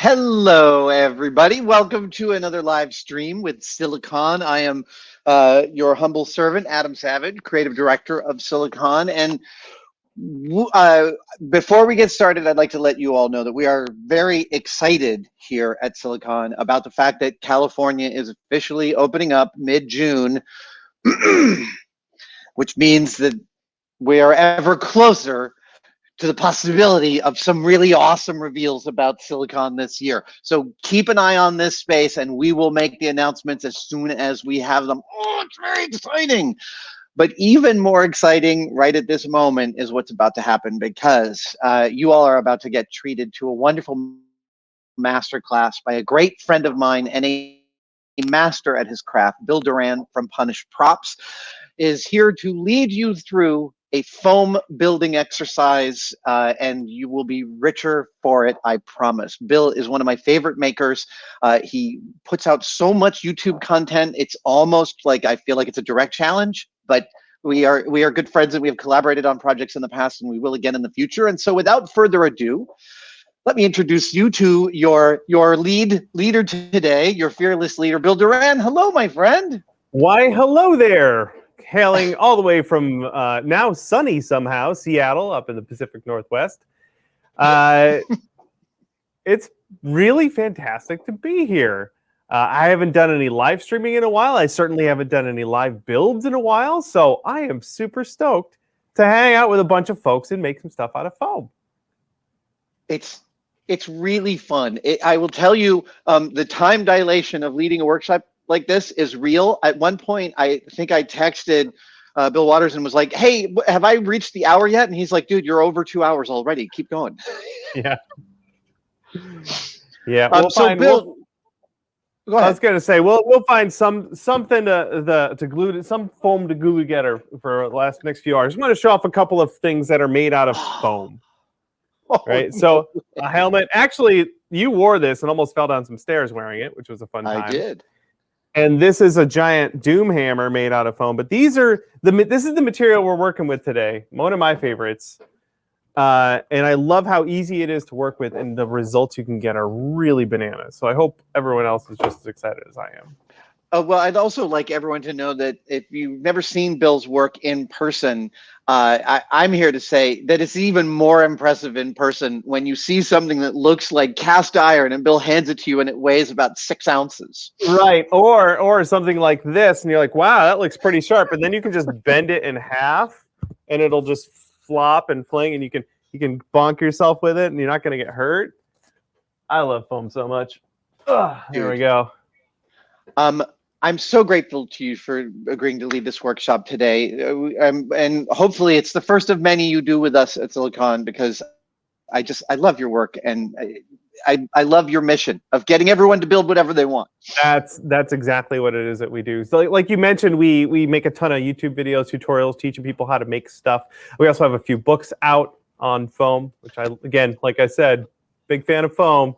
Hello, everybody. Welcome to another live stream with SiliCon. I am your humble servant, Adam Savage, creative director of SiliCon. And before we get started, I'd like to let you all know that we are very excited here at SiliCon about the fact that California is officially opening up mid-June, which means that we are ever closer to the possibility of some really awesome reveals about SiliCon this year. So keep an eye on this space and we will make the announcements as soon as we have them. Oh, it's very exciting. But even more exciting right at this moment is what's about to happen, because you all are about to get treated to a wonderful masterclass by a great friend of mine and a master at his craft. Bill Duran from Punished Props is here to lead you through a foam building exercise, and you will be richer for it, I promise. Bill is one of my favorite makers. He puts out so much YouTube content. It's almost like I feel like it's a direct challenge, but we are good friends and we have collaborated on projects in the past and we will again in the future. And so without further ado, let me introduce you to your leader today, your fearless leader, Bill Duran. Hello, my friend. Why, hello there. Hailing all the way from now sunny somehow, Seattle, up in the Pacific Northwest. It's really fantastic to be here. I haven't done any live streaming in a while. I certainly haven't done any live builds in a while. So I am super stoked to hang out with a bunch of folks and make some stuff out of foam. It's really fun. I will tell you, the time dilation of leading a workshop like this is real. At one point, I think I texted Bill Waters and was like, "Hey, have I reached the hour yet?" And he's like, "Dude, you're over 2 hours already. Keep going." Yeah. Yeah. So Bill, go ahead. I was gonna say we'll find something to glue some foam to glue together for the next few hours. I'm gonna show off a couple of things that are made out of foam. Right. So a helmet. Actually, you wore this and almost fell down some stairs wearing it, which was a fun time. I did. And this is a giant doom hammer made out of foam. But this is the material we're working with today. One of my favorites. And I love how easy it is to work with, and the results you can get are really bananas. So I hope everyone else is just as excited as I am. Well, I'd also like everyone to know that if you've never seen Bill's work in person, I'm here to say that it's even more impressive in person when you see something that looks like cast iron and Bill hands it to you and it weighs about 6 ounces. Right, or something like this, and you're like, wow, that looks pretty sharp. And then you can just bend it in half, and it'll just flop and fling, and you can bonk yourself with it, and you're not going to get hurt. I love foam so much. Here we go. I'm so grateful to you for agreeing to lead this workshop today. And hopefully it's the first of many you do with us at SiliCon, because I love your work, and I love your mission of getting everyone to build whatever they want. That's exactly what it is that we do. So like you mentioned, we make a ton of YouTube videos, tutorials, teaching people how to make stuff. We also have a few books out on foam, which again, like I said, big fan of foam.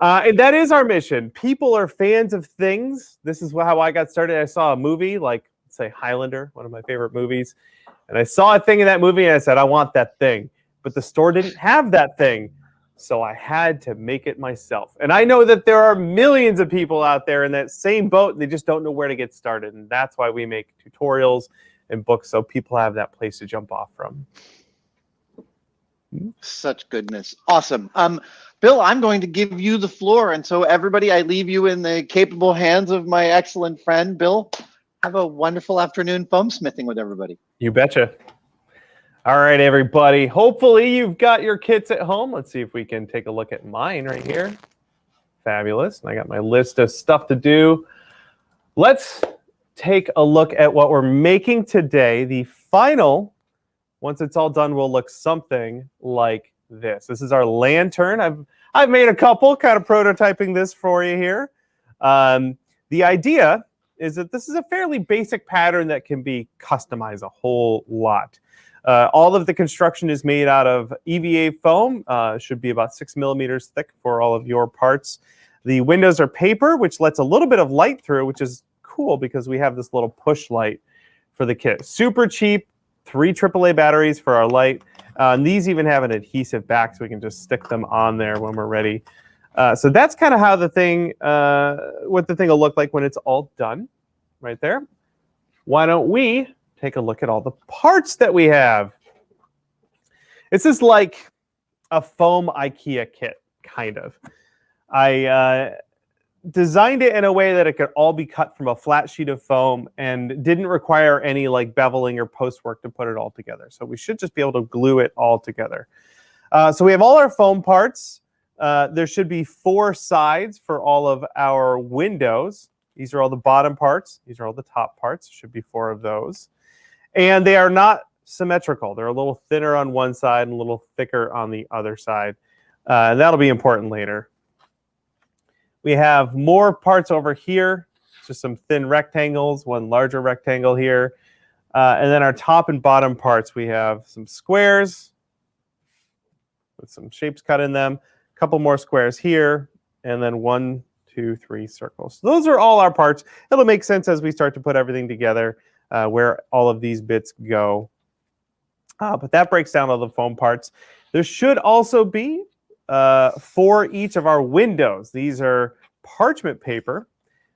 And that is our mission. People are fans of things. This is how I got started. I saw a movie, like, say, Highlander, one of my favorite movies. And I saw a thing in that movie, and I said, I want that thing. But the store didn't have that thing. So I had to make it myself. And I know that there are millions of people out there in that same boat, and they just don't know where to get started. And that's why we make tutorials and books, so people have that place to jump off from. Such goodness. Awesome. Bill, I'm going to give you the floor. And so everybody, I leave you in the capable hands of my excellent friend, Bill. Have a wonderful afternoon foam smithing with everybody. You betcha. All right, everybody. Hopefully you've got your kits at home. Let's see if we can take a look at mine right here. Fabulous. And I got my list of stuff to do. Let's take a look at what we're making today. The final, once it's all done, will look something like this. This is our lantern. I've made a couple, kind of prototyping this for you here. The idea is that this is a fairly basic pattern that can be customized a whole lot. All of the construction is made out of EVA foam. Should be about 6 millimeters thick for all of your parts. The windows are paper, which lets a little bit of light through, which is cool because we have this little push light for the kit. Super cheap, 3 AAA batteries for our light. And these even have an adhesive back, so we can just stick them on there when we're ready. So that's kind of how the thing, what the thing will look like when it's all done, right there. Why don't we take a look at all the parts that we have? This is like a foam IKEA kit, kind of. I designed it in a way that it could all be cut from a flat sheet of foam and didn't require any like beveling or post work to put it all together. So we should just be able to glue it all together. So we have all our foam parts. There should be 4 sides for all of our windows. These are all the bottom parts. These are all the top parts. There should be 4 of those. And they are not symmetrical. They're a little thinner on one side and a little thicker on the other side. And that'll be important later. We have more parts over here, just some thin rectangles, one larger rectangle here. And then our top and bottom parts, we have some squares with some shapes cut in them, a couple more squares here, and then 1, 2, 3 circles. So those are all our parts. It'll make sense as we start to put everything together where all of these bits go. But that breaks down all the foam parts. There should also be for each of our windows. These are parchment paper,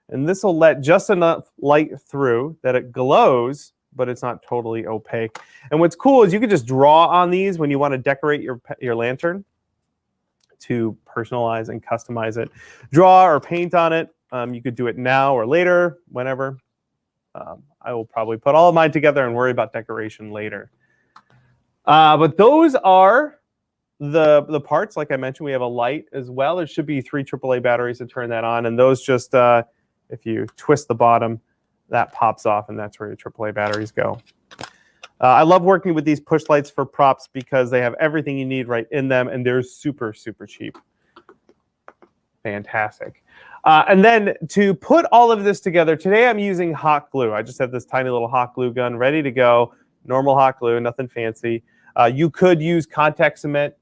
and this will let just enough light through that it glows, but it's not totally opaque. And what's cool is you can just draw on these when you want to decorate your lantern to personalize and customize it. Draw or paint on it. You could do it now or later, whenever. I will probably put all of mine together and worry about decoration later. But those are the parts. Like I mentioned, we have a light as well. There should be 3 AAA batteries to turn that on, and those just, if you twist the bottom, that pops off, and that's where your AAA batteries go. I love working with these push lights for props because they have everything you need right in them, and they're super, super cheap. Fantastic. And then to put all of this together, today I'm using hot glue. I just have this tiny little hot glue gun ready to go. Normal hot glue, nothing fancy. You could use contact cement.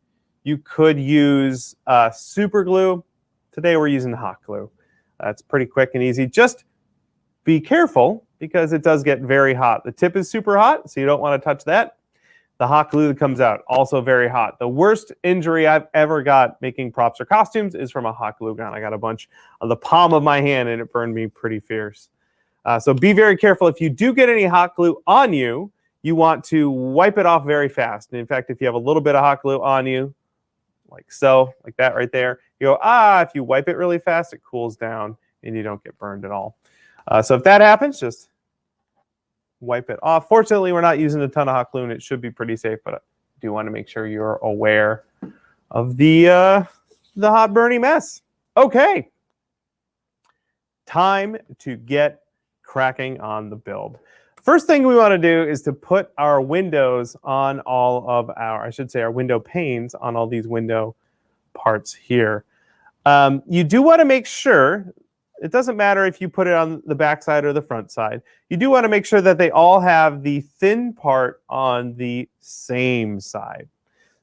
You could use super glue. Today we're using hot glue. It's pretty quick and easy. Just be careful because it does get very hot. The tip is super hot, so you don't want to touch that. The hot glue that comes out, also very hot. The worst injury I've ever got making props or costumes is from a hot glue gun. I got a bunch on the palm of my hand, and it burned me pretty fierce. So be very careful. If you do get any hot glue on you, you want to wipe it off very fast. And in fact, if you have a little bit of hot glue on you, like so, like that right there, you go, if you wipe it really fast, it cools down and you don't get burned at all. So if that happens, just wipe it off. Fortunately, we're not using a ton of hot glue and it should be pretty safe, but I do want to make sure you're aware of the hot burning mess. Okay. Time to get cracking on the build. First thing we want to do is to put our windows on all of our window panes on all these window parts here. You do want to make sure, it doesn't matter if you put it on the back side or the front side, you do want to make sure that they all have the thin part on the same side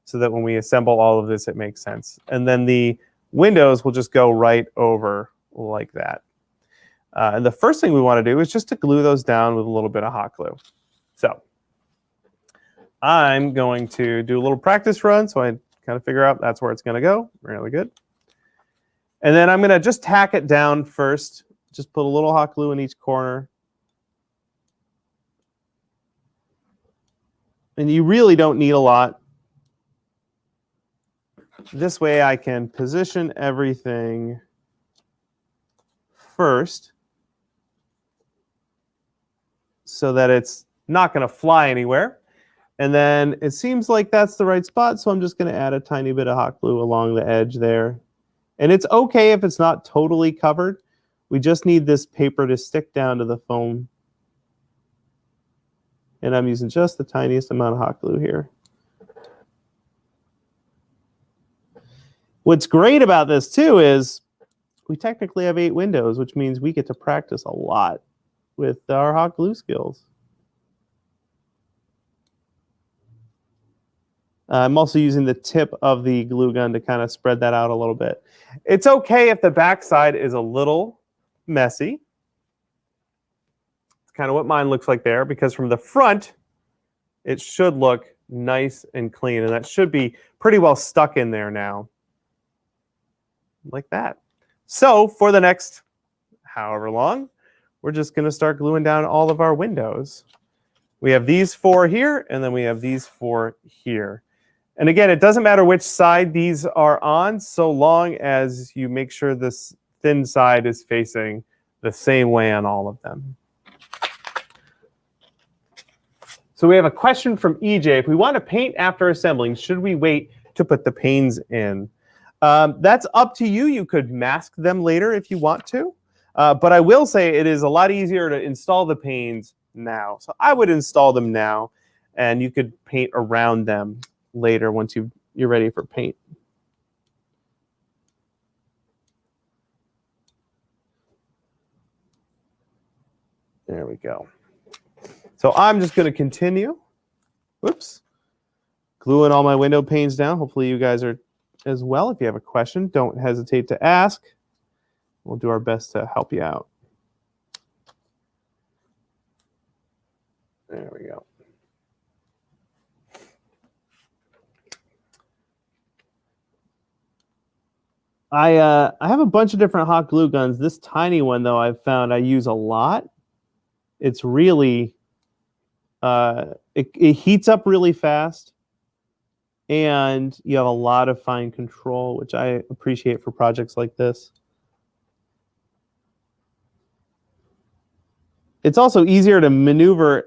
so that when we assemble all of this, it makes sense. And then the windows will just go right over like that. And the first thing we want to do is just to glue those down with a little bit of hot glue. So I'm going to do a little practice run so I kind of figure out that's where it's going to go. Really good. And then I'm going to just tack it down first. Just put a little hot glue in each corner. And you really don't need a lot. This way I can position everything first so that it's not going to fly anywhere. And then it seems like that's the right spot, so I'm just going to add a tiny bit of hot glue along the edge there. And it's okay if it's not totally covered. We just need this paper to stick down to the foam. And I'm using just the tiniest amount of hot glue here. What's great about this too is we technically have 8 windows, which means we get to practice a lot with our hot glue skills. I'm also using the tip of the glue gun to kind of spread that out a little bit. It's okay if the backside is a little messy. It's kind of what mine looks like there, because from the front, it should look nice and clean, and that should be pretty well stuck in there now. like that. So for the next however long, we're just going to start gluing down all of our windows. We have these 4 here, and then we have these 4 here. And again, it doesn't matter which side these are on, so long as you make sure this thin side is facing the same way on all of them. So we have a question from EJ. If we want to paint after assembling, should we wait to put the panes in? That's up to you. You could mask them later if you want to. But I will say it is a lot easier to install the panes now. So I would install them now, and you could paint around them later once you're ready for paint. There we go. So I'm just going to continue. Whoops. Gluing all my window panes down. Hopefully you guys are as well. If you have a question, don't hesitate to ask. We'll do our best to help you out. There we go. I have a bunch of different hot glue guns. This tiny one, though, I've found I use a lot. It's really, it heats up really fast, and you have a lot of fine control, which I appreciate for projects like this. It's also easier to maneuver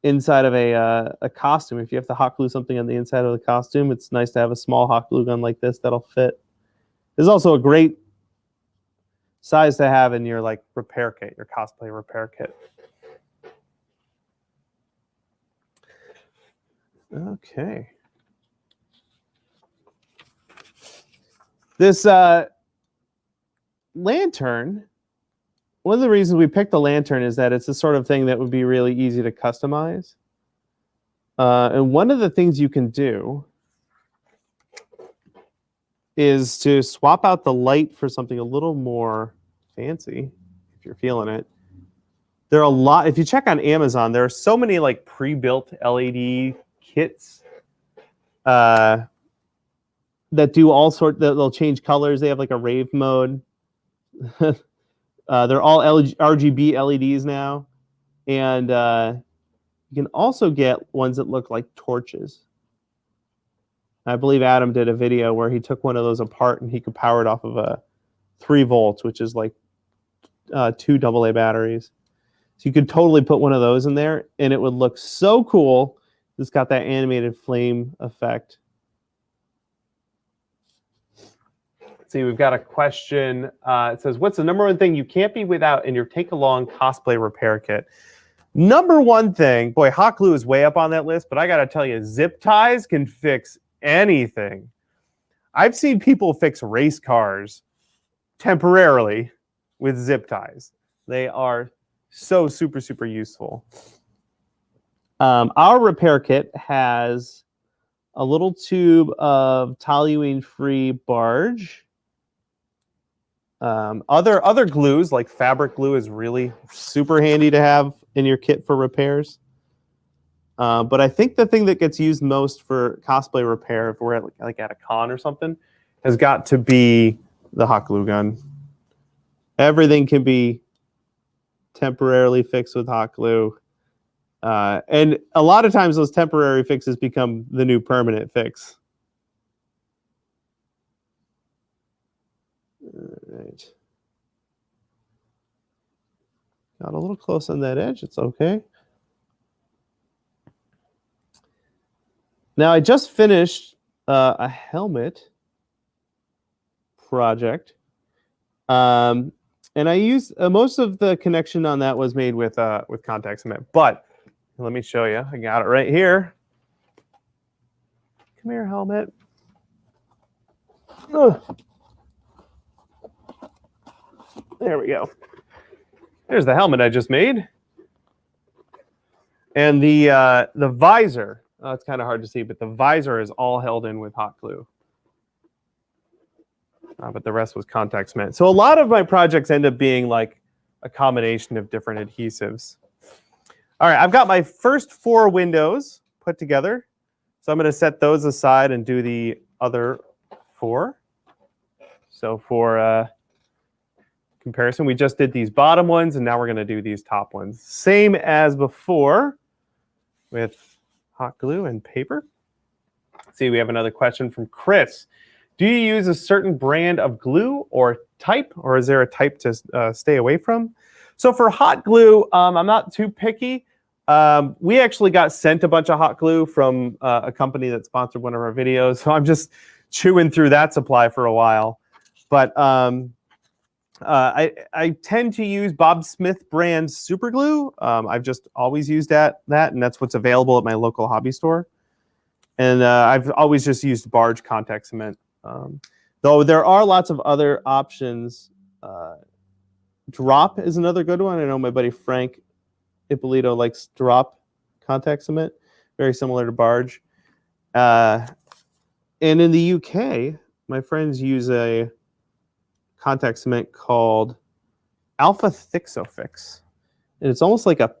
inside of a costume. If you have to hot glue something on the inside of the costume, it's nice to have a small hot glue gun like this that'll fit. This is also a great size to have in your repair kit, your cosplay repair kit. Okay. This lantern, one of the reasons we picked the lantern is that it's the sort of thing that would be really easy to customize. And one of the things you can do is to swap out the light for something a little more fancy, if you're feeling it. There are a lot, if you check on Amazon, there are so many pre-built LED kits that do all sorts, they'll change colors. They have a rave mode. They're all RGB LEDs now. And you can also get ones that look like torches. I believe Adam did a video where he took one of those apart and he could power it off of a 3 volts, which is 2 AA batteries. So you could totally put one of those in there and it would look so cool. It's got that animated flame effect. Let's see, we've got a question. It says, what's the #1 thing you can't be without in your take-along cosplay repair kit? #1 thing, boy, hot glue is way up on that list, but I got to tell you, zip ties can fix anything. I've seen people fix race cars temporarily with zip ties. They are so super, super useful. Our repair kit has a little tube of toluene-free barge. Other glues, like fabric glue, is really super handy to have in your kit for repairs. But I think the thing that gets used most for cosplay repair, if we're at a con or something, has got to be the hot glue gun. Everything can be temporarily fixed with hot glue. And a lot of times those temporary fixes become the new permanent fix. All right. Got a little close on that edge. It's okay. Now, I just finished a helmet project. And I used most of the connection on that was made with contact cement. But let me show you. I got it right here. Come here, helmet. Ugh. There we go. There's the helmet I just made. And the visor, it's kind of hard to see, but the visor is all held in with hot glue. But the rest was contact cement. So a lot of my projects end up being like a combination of different adhesives. All right, I've got my first 4 windows put together. So I'm going to set those aside and do the other 4. So for comparison, we just did these bottom ones, and now we're going to do these top ones. Same as before with hot glue and paper. Let's see, we have another question from Chris. Do you use a certain brand of glue or type, or is there a type to stay away from? So for hot glue, I'm not too picky. We actually got sent a bunch of hot glue from a company that sponsored one of our videos, so I'm just chewing through that supply for a while. But I tend to use Bob Smith brand super glue. I've just always used that, and that's what's available at my local hobby store. And I've always just used barge contact cement. Though there are lots of other options. Drop is another good one. I know my buddy Frank Ippolito likes Drop contact cement, very similar to barge. And in the UK, my friends use a contact cement called Alpha Thixofix, and it's almost like a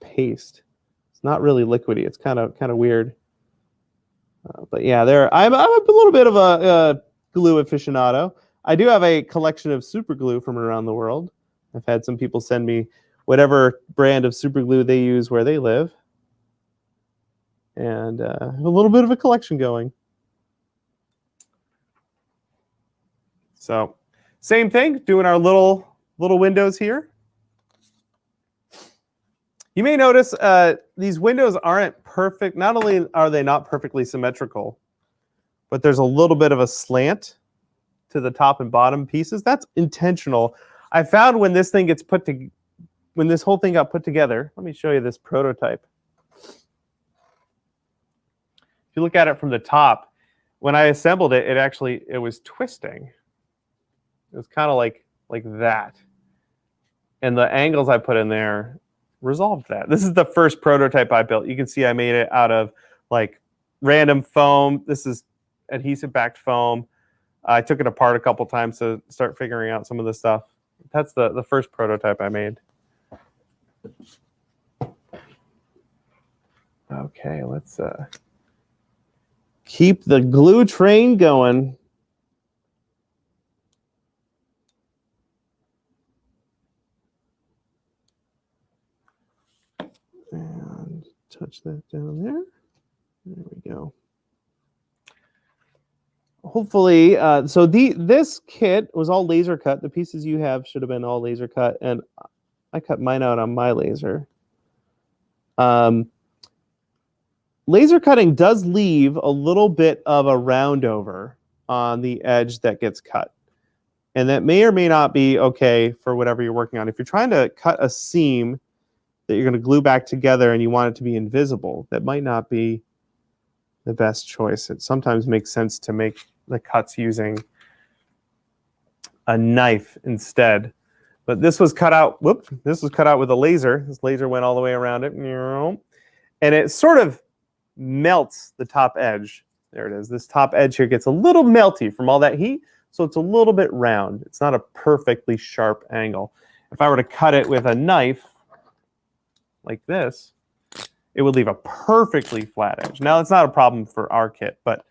paste. It's not really liquidy. It's kind of weird. But yeah, I'm a little bit of a glue aficionado. I do have a collection of super glue from around the world. I've had some people send me whatever brand of super glue they use where they live, and a little bit of a collection going. So same thing, doing our little windows here. You may notice these windows aren't perfect. Not only are they not perfectly symmetrical, but there's a little bit of a slant to the top and bottom pieces. That's intentional. I found when this thing gets when this whole thing got put together, let me show you this prototype. If you look at it from the top, when I assembled it, it was twisting. It was kind of like that. And the angles I put in there resolved that. This is the first prototype I built. You can see I made it out of like random foam. This is adhesive backed foam. I took it apart a couple times to start figuring out some of the stuff. That's the first prototype I made. Okay, let's keep the glue train going. And touch that down there. There we go. Hopefully, so this kit was all laser cut. The pieces you have should have been all laser cut, and I cut mine out on my laser. Laser cutting does leave a little bit of a round over on the edge that gets cut. And that may or may not be okay for whatever you're working on. If you're trying to cut a seam that you're going to glue back together and you want it to be invisible, that might not be the best choice. It sometimes makes sense to make the cuts using a knife instead. But this was cut out, this was cut out with a laser. This laser went all the way around it. And it sort of melts the top edge. There it is. This top edge here gets a little melty from all that heat, so it's a little bit round. It's not a perfectly sharp angle. If I were to cut it with a knife like this, it would leave a perfectly flat edge. Now, it's not a problem for our kit, but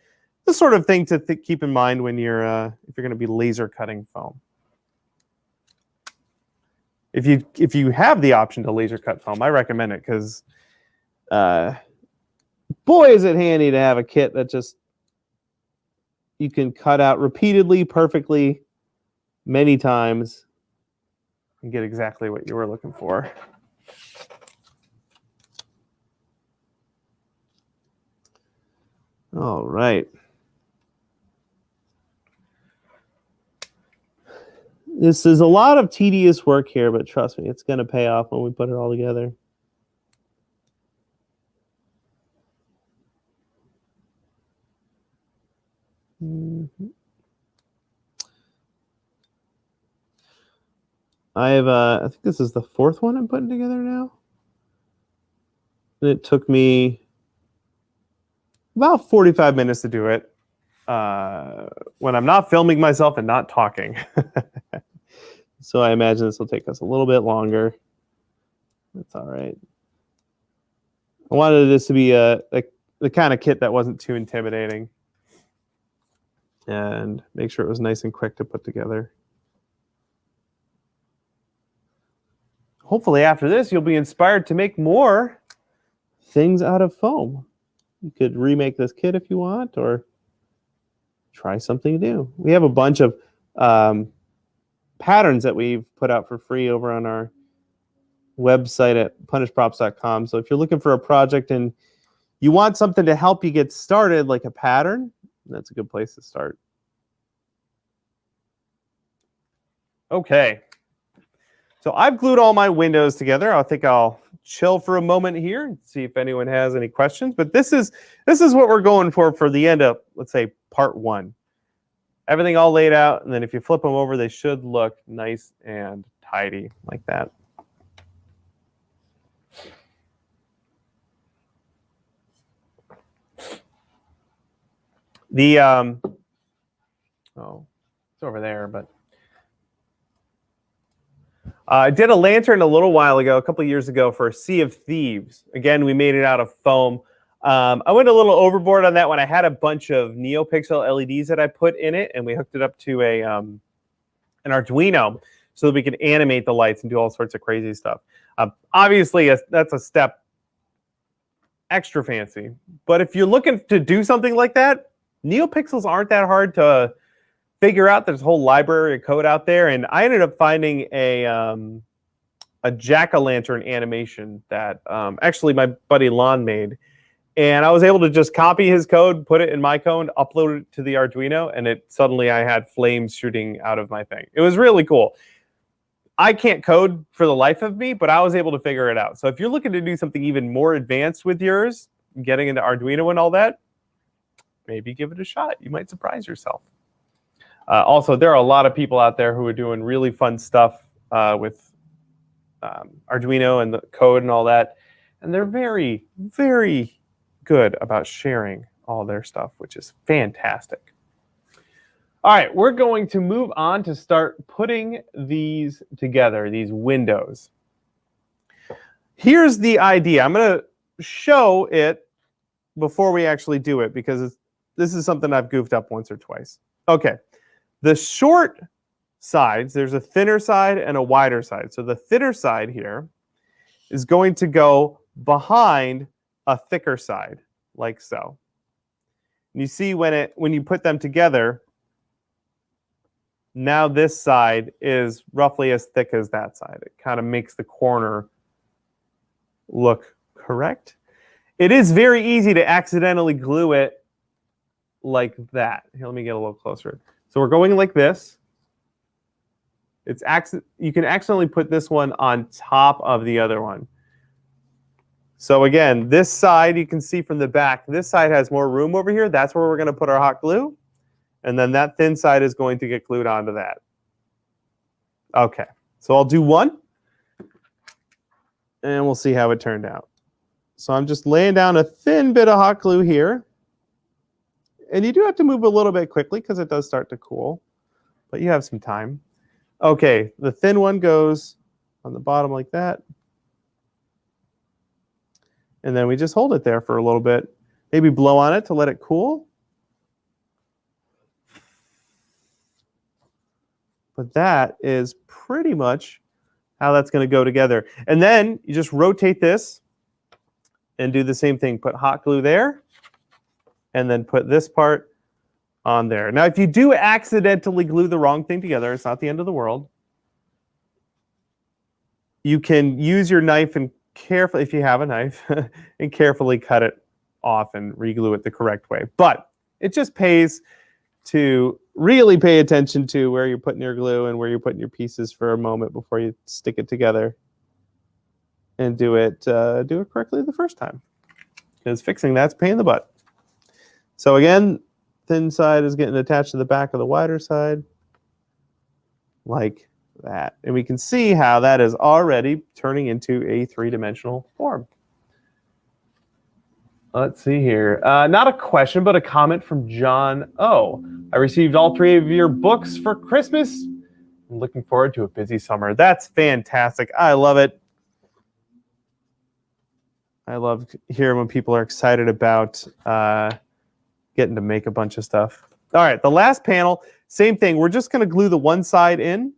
the sort of thing to keep in mind when you're if you're going to be laser cutting foam. If you have the option to laser cut foam, I recommend it because boy, is it handy to have a kit that just you can cut out repeatedly, perfectly, many times, and get exactly what you were looking for. All right. This is a lot of tedious work here, but trust me, it's going to pay off when we put it all together. I think this is the fourth one I'm putting together now. And it took me about 45 minutes to do it when I'm not filming myself and not talking. So I imagine this will take us a little bit longer. That's all right. I wanted this to be the kind of kit that wasn't too intimidating. and make sure it was nice and quick to put together. Hopefully after this, you'll be inspired to make more things out of foam. You could remake this kit if you want, or try something new. We have a bunch of patterns that we've put out for free over on our website at punishprops.com. So if you're looking for a project and you want something to help you get started, like a pattern, that's a good place to start. Okay. So I've glued all my windows together. I think I'll chill for a moment here and see if anyone has any questions. But this is what we're going for the end of, let's say, part 1. Everything all laid out, and then if you flip them over, they should look nice and tidy like that. The oh, it's over there, but I did a lantern a little while ago, a couple of years ago, for Sea of Thieves. Again, we made it out of foam. I went a little overboard on that one. I had a bunch of NeoPixel LEDs that I put in it, and we hooked it up to an Arduino so that we could animate the lights and do all sorts of crazy stuff. Obviously, that's a step extra fancy. But if you're looking to do something like that, NeoPixels aren't that hard to figure out. There's a whole library of code out there, and I ended up finding a jack-o'-lantern animation that actually my buddy Lon made. And I was able to just copy his code, put it in my code, upload it to the Arduino, and suddenly I had flames shooting out of my thing. It was really cool. I can't code for the life of me, but I was able to figure it out. So if you're looking to do something even more advanced with yours, getting into Arduino and all that, maybe give it a shot. You might surprise yourself. Also, there are a lot of people out there who are doing really fun stuff with Arduino and the code and all that. And they're very, very good about sharing all their stuff, which is fantastic. All right, we're going to move on to start putting these together, these windows. Here's the idea. I'm going to show it before we actually do it, because this is something I've goofed up once or twice. Okay, the short sides, there's a thinner side and a wider side. So the thinner side here is going to go behind a thicker side, like so. And you see when you put them together, now this side is roughly as thick as that side. It kind of makes the corner look correct. It is very easy to accidentally glue it like that. Here, let me get a little closer. So we're going like this. You can accidentally put this one on top of the other one. So again, this side, you can see from the back, this side has more room over here. That's where we're going to put our hot glue. And then that thin side is going to get glued onto that. Okay, so I'll do one, and we'll see how it turned out. So I'm just laying down a thin bit of hot glue here. And you do have to move a little bit quickly because it does start to cool, but you have some time. Okay, the thin one goes on the bottom like that. And then we just hold it there for a little bit. Maybe blow on it to let it cool. But that is pretty much how that's going to go together. And then you just rotate this and do the same thing. Put hot glue there, and then put this part on there. Now, if you do accidentally glue the wrong thing together, it's not the end of the world. You can use your knife and carefully, if you have a knife, and carefully cut it off and re-glue it the correct way. But it just pays to really pay attention to where you're putting your glue and where you're putting your pieces for a moment before you stick it together, and do it correctly the first time, because fixing that's a pain in the butt. So again, thin side is getting attached to the back of the wider side like that. And we can see how that is already turning into a three-dimensional form. Let's see here. Not a question, but a comment from John O. I received all 3 of your books for Christmas. I'm looking forward to a busy summer. That's fantastic. I love it. I love hearing when people are excited about getting to make a bunch of stuff. All right, the last panel, same thing. We're just going to glue the one side in,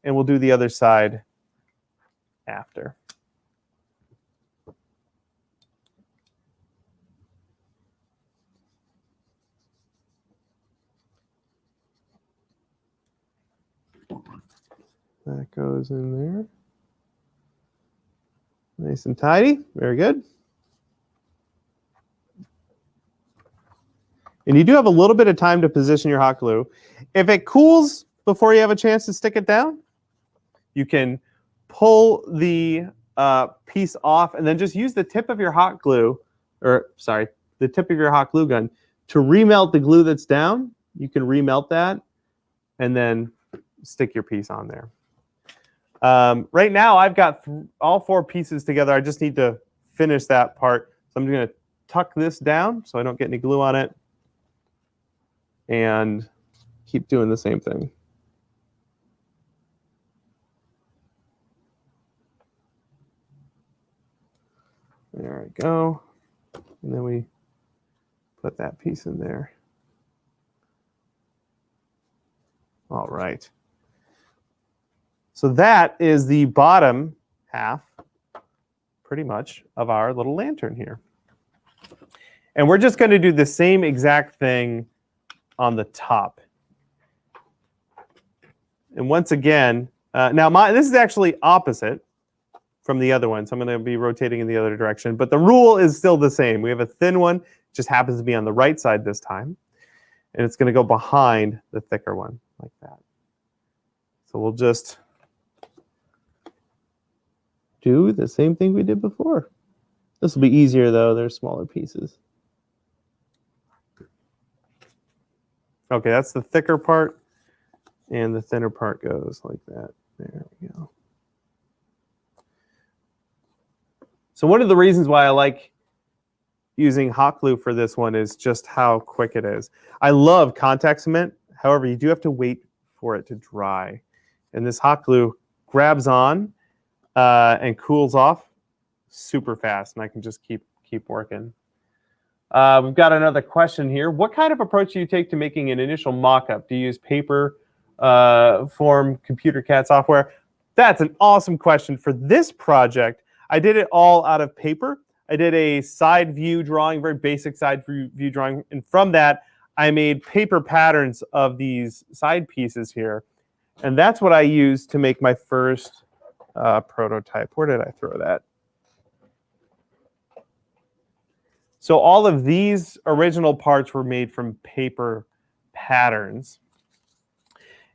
and we'll do the other side after. That goes in there. Nice and tidy. Very good. And you do have a little bit of time to position your hot glue. If it cools before you have a chance to stick it down, you can pull the piece off and then just use the tip of your hot glue, or sorry, the tip of your hot glue gun to remelt the glue that's down. You can remelt that and then stick your piece on there. Right now, I've got all 4 pieces together. I just need to finish that part. So I'm going to tuck this down so I don't get any glue on it. And keep doing the same thing. There we go. And then we put that piece in there. All right. So that is the bottom half, pretty much, of our little lantern here. And we're just going to do the same exact thing on the top. And once again, now this is actually opposite from the other one, so I'm going to be rotating in the other direction. But the rule is still the same. We have a thin one, it just happens to be on the right side this time. And it's going to go behind the thicker one, like that. So we'll just do the same thing we did before. This will be easier, though. They're smaller pieces. Okay, that's the thicker part, and the thinner part goes like that. There we go. So one of the reasons why I like using hot glue for this one is just how quick it is. I love contact cement. However, you do have to wait for it to dry. And this hot glue grabs on and cools off super fast, and I can just keep working. We've got another question here. What kind of approach do you take to making an initial mock-up? Do you use paper, form, computer CAD software? That's an awesome question. For this project, I did it all out of paper. I did a side view drawing, very basic side view drawing. And from that, I made paper patterns of these side pieces here. And that's what I used to make my first prototype. Where did I throw that? So all of these original parts were made from paper patterns.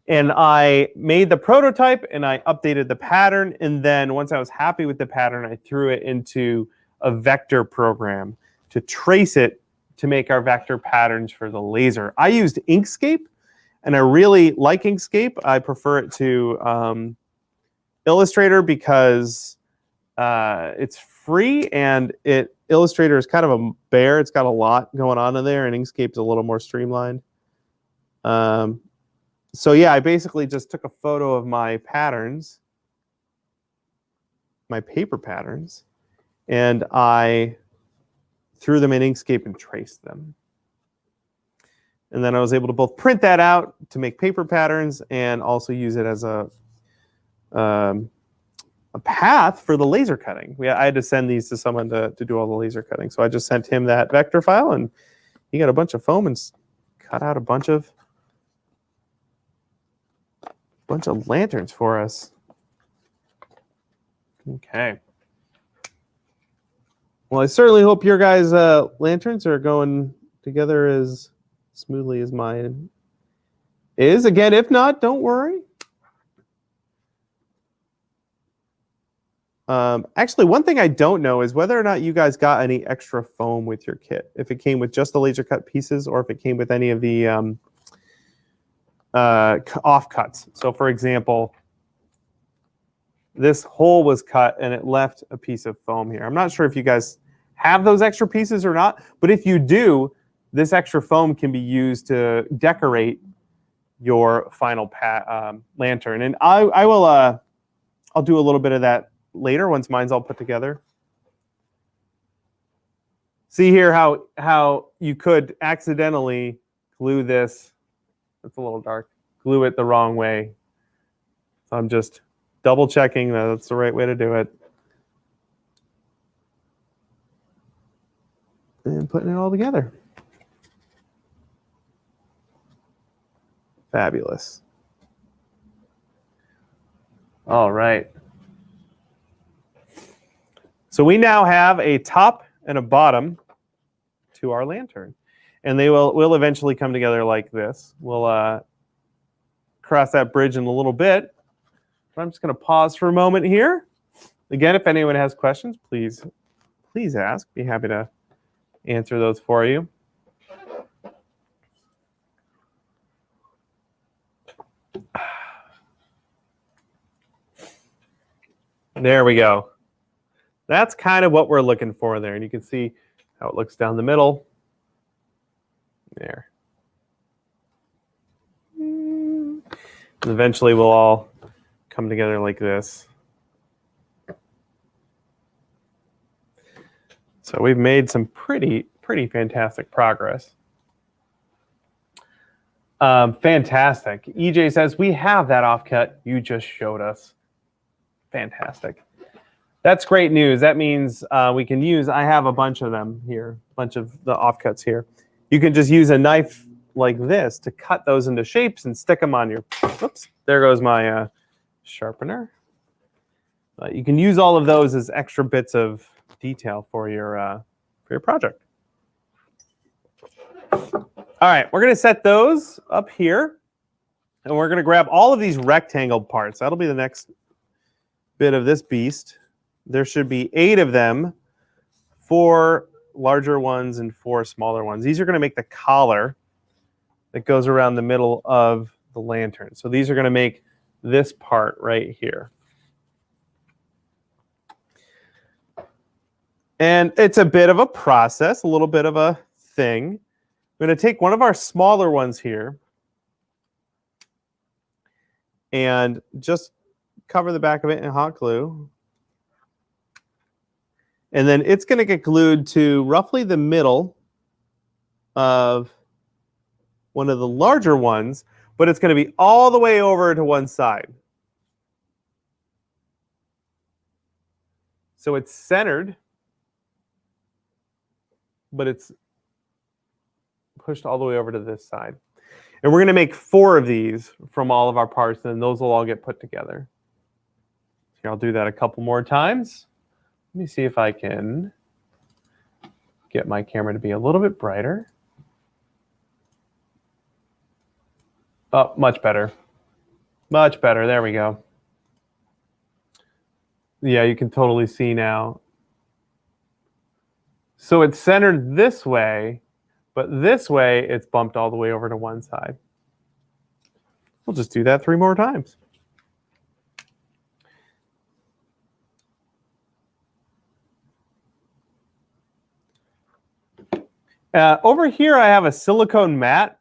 And I made the prototype and I updated the pattern. And then once I was happy with the pattern, I threw it into a vector program to trace it to make our vector patterns for the laser. I used Inkscape, and I really like Inkscape. I prefer it to Illustrator because it's free, and Illustrator is kind of a bear. It's got a lot going on in there, and Inkscape's a little more streamlined. So yeah, I basically just took a photo of my patterns, my paper patterns, and I threw them in Inkscape and traced them. And then I was able to both print that out to make paper patterns and also use it as a path for the laser cutting. I had to send these to someone to do all the laser cutting. So I just sent him that vector file, and he got a bunch of foam and cut out a bunch of lanterns for us. Okay. Well, I certainly hope your guys' lanterns are going together as smoothly as mine is. Again, if not, don't worry. Actually, one thing I don't know is whether or not you guys got any extra foam with your kit. If it came with just the laser cut pieces, or if it came with any of the offcuts. So, for example, this hole was cut and it left a piece of foam here. I'm not sure if you guys have those extra pieces or not, but if you do, this extra foam can be used to decorate your final lantern. And I'll do a little bit of that later once mine's all put together. See here how you could accidentally glue this. It's a little dark. Glue it the wrong way. So I'm just double checking that that's the right way to do it. And putting it all together. Fabulous. All right. So we now have a top and a bottom to our lantern. And they will eventually come together like this. We'll cross that bridge in a little bit. But I'm just going to pause for a moment here. Again, if anyone has questions, please ask. Be happy to answer those for you. There we go. That's kind of what we're looking for there. And you can see how it looks down the middle. There. And eventually we'll all come together like this. So we've made some pretty fantastic progress. Fantastic. EJ says, we have that offcut you just showed us. Fantastic. That's great news. That means we can use, I have a bunch of them here, a bunch of the offcuts here. You can just use a knife like this to cut those into shapes and stick them on your, oops, there goes my sharpener. You can use all of those as extra bits of detail for your project. All right, we're going to set those up here, and we're going to grab all of these rectangle parts. That'll be the next bit of this beast. There should be 8 of them, 4 larger ones and 4 smaller ones. These are going to make the collar that goes around the middle of the lantern. So these are going to make this part right here. And it's a bit of a process, a little bit of a thing. I'm going to take one of our smaller ones here and just cover the back of it in hot glue. And then it's going to get glued to roughly the middle of one of the larger ones, but it's going to be all the way over to one side. So it's centered, but it's pushed all the way over to this side. And we're going to make 4 of these from all of our parts, and those will all get put together. Here, I'll do that a couple more times. Let me see if I can get my camera to be a little bit brighter. Oh, much better. Much better. There we go. Yeah, you can totally see now. So it's centered this way, but this way it's bumped all the way over to one side. We'll just do that 3 more times. Over here, I have a silicone mat.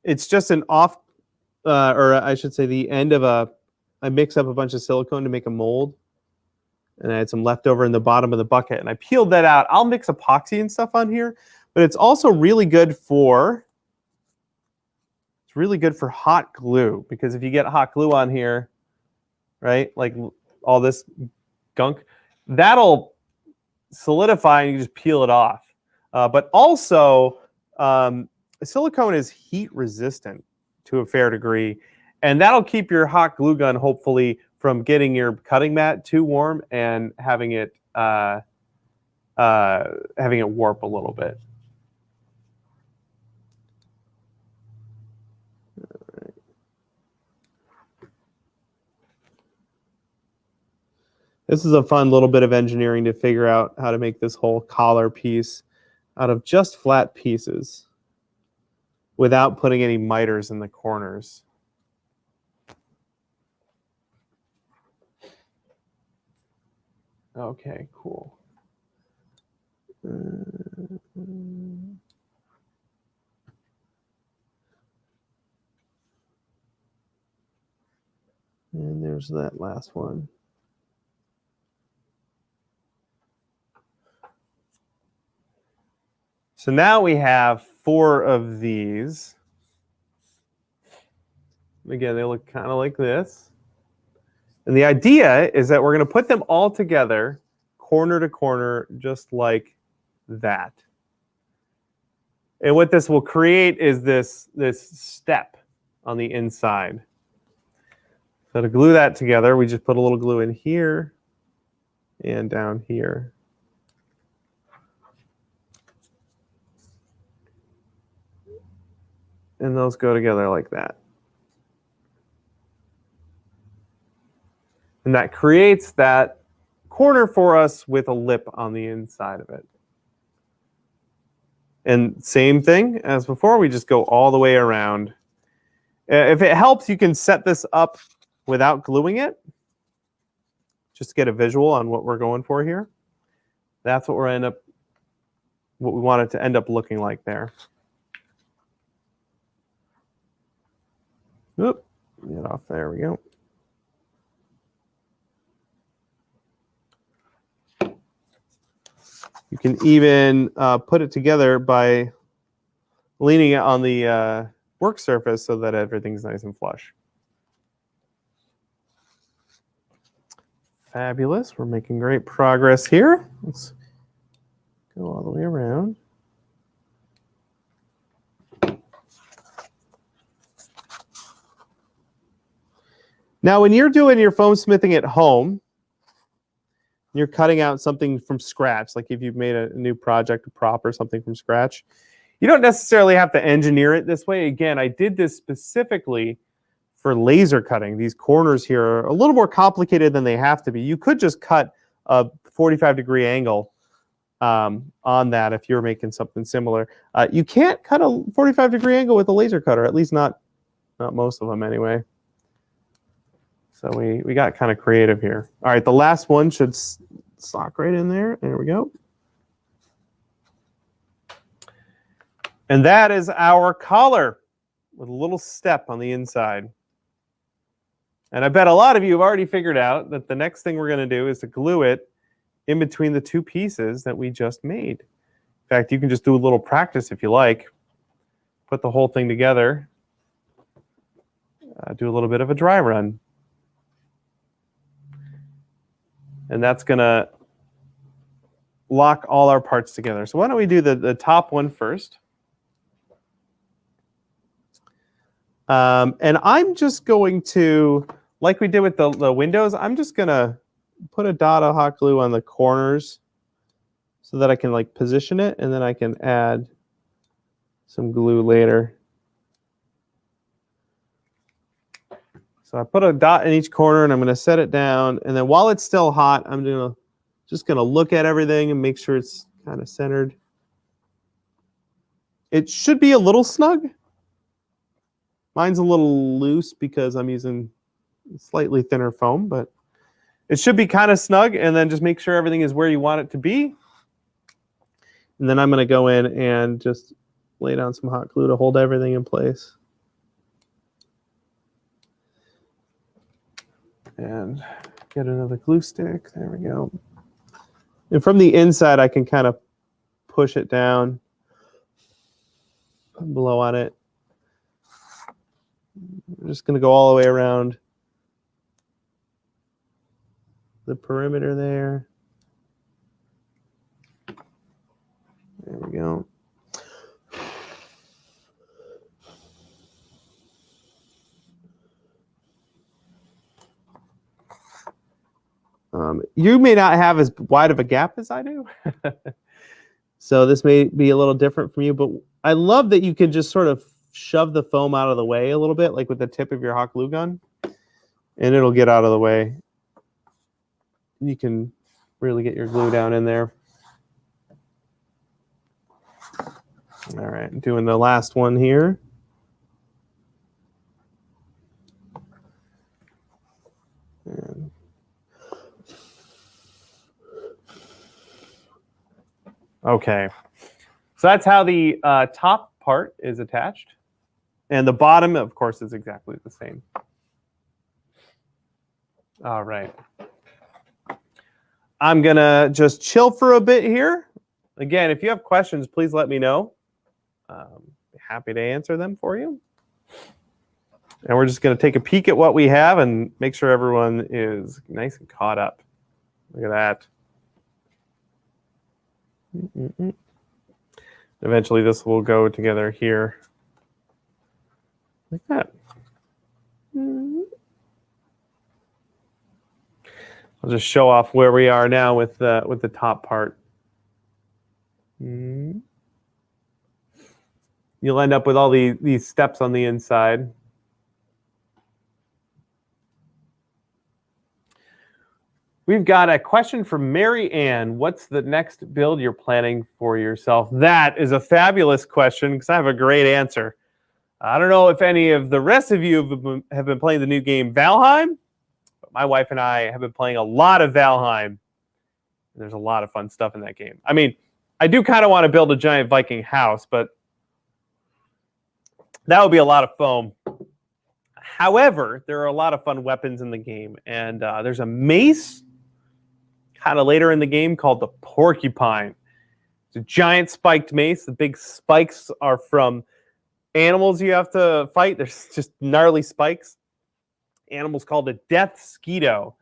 It's just an off, or I should say the end of I mix up a bunch of silicone to make a mold. And I had some leftover in the bottom of the bucket, and I peeled that out. I'll mix epoxy and stuff on here, but it's also really good for, hot glue, because if you get hot glue on here, right, like all this gunk, that'll solidify and you just peel it off. But also, silicone is heat resistant to a fair degree, and that'll keep your hot glue gun hopefully from getting your cutting mat too warm and having it warp a little bit. This is a fun little bit of engineering to figure out how to make this whole collar piece out of just flat pieces without putting any miters in the corners. Okay, cool. And there's that last one. So now we have 4 of these. Again, they look kind of like this. And the idea is that we're going to put them all together, corner to corner, just like that. And what this will create is this step on the inside. So to glue that together, we just put a little glue in here and down here. And those go together like that. And that creates that corner for us with a lip on the inside of it. And same thing as before, we just go all the way around. If it helps, you can set this up without gluing it. Just to get a visual on what we're going for here. That's what we want it to end up looking like there. Oop, get off, there we go. You can even put it together by leaning it on the work surface so that everything's nice and flush. Fabulous. We're making great progress here. Let's go all the way around. Now, when you're doing your foam smithing at home, you're cutting out something from scratch, like if you've made a new project, a prop or something from scratch, you don't necessarily have to engineer it this way. Again, I did this specifically for laser cutting. These corners here are a little more complicated than they have to be. You could just cut a 45-degree angle on that if you're making something similar. You can't cut a 45-degree angle with a laser cutter, at least not most of them anyway. So we got kind of creative here. All right, the last one should sock right in there. There we go. And that is our collar with a little step on the inside. And I bet a lot of you have already figured out that the next thing we're going to do is to glue it in between the two pieces that we just made. In fact, you can just do a little practice if you like. Put the whole thing together. Do a little bit of a dry run. And that's going to lock all our parts together. So why don't we do the top one first. And I'm just going to, like we did with the windows, I'm just going to put a dot of hot glue on the corners so that I can like position it, and then I can add some glue later. So I put a dot in each corner, and I'm going to set it down. And then while it's still hot, I'm just going to look at everything and make sure it's kind of centered. It should be a little snug. Mine's a little loose because I'm using slightly thinner foam, but it should be kind of snug. And then just make sure everything is where you want it to be. And then I'm going to go in and just lay down some hot glue to hold everything in place. And get another glue stick. There we go. And from the inside, I can kind of push it down, blow on it. I'm just going to go all the way around the perimeter there. There we go. You may not have as wide of a gap as I do. So this may be a little different from you, but I love that you can just sort of shove the foam out of the way a little bit, like with the tip of your hot glue gun, and it'll get out of the way. You can really get your glue down in there. All right, doing the last one here. And okay, so that's how the top part is attached. And the bottom, of course, is exactly the same. All right. I'm going to just chill for a bit here. Again, if you have questions, please let me know. Happy to answer them for you. And we're just going to take a peek at what we have and make sure everyone is nice and caught up. Look at that. Eventually, this will go together here. Like that. I'll just show off where we are now with the top part. You'll end up with all these steps on the inside. We've got a question from Mary Ann. What's the next build you're planning for yourself? That is a fabulous question because I have a great answer. I don't know if any of the rest of you have been playing the new game Valheim, but my wife and I have been playing a lot of Valheim. There's a lot of fun stuff in that game. I mean, I do kind of want to build a giant Viking house, but that would be a lot of foam. However, there are a lot of fun weapons in the game, and there's a mace kind of later in the game called the Porcupine. It's a giant spiked mace. The big spikes are from animals you have to fight. There's just gnarly spikes. Animals called a death skeeto.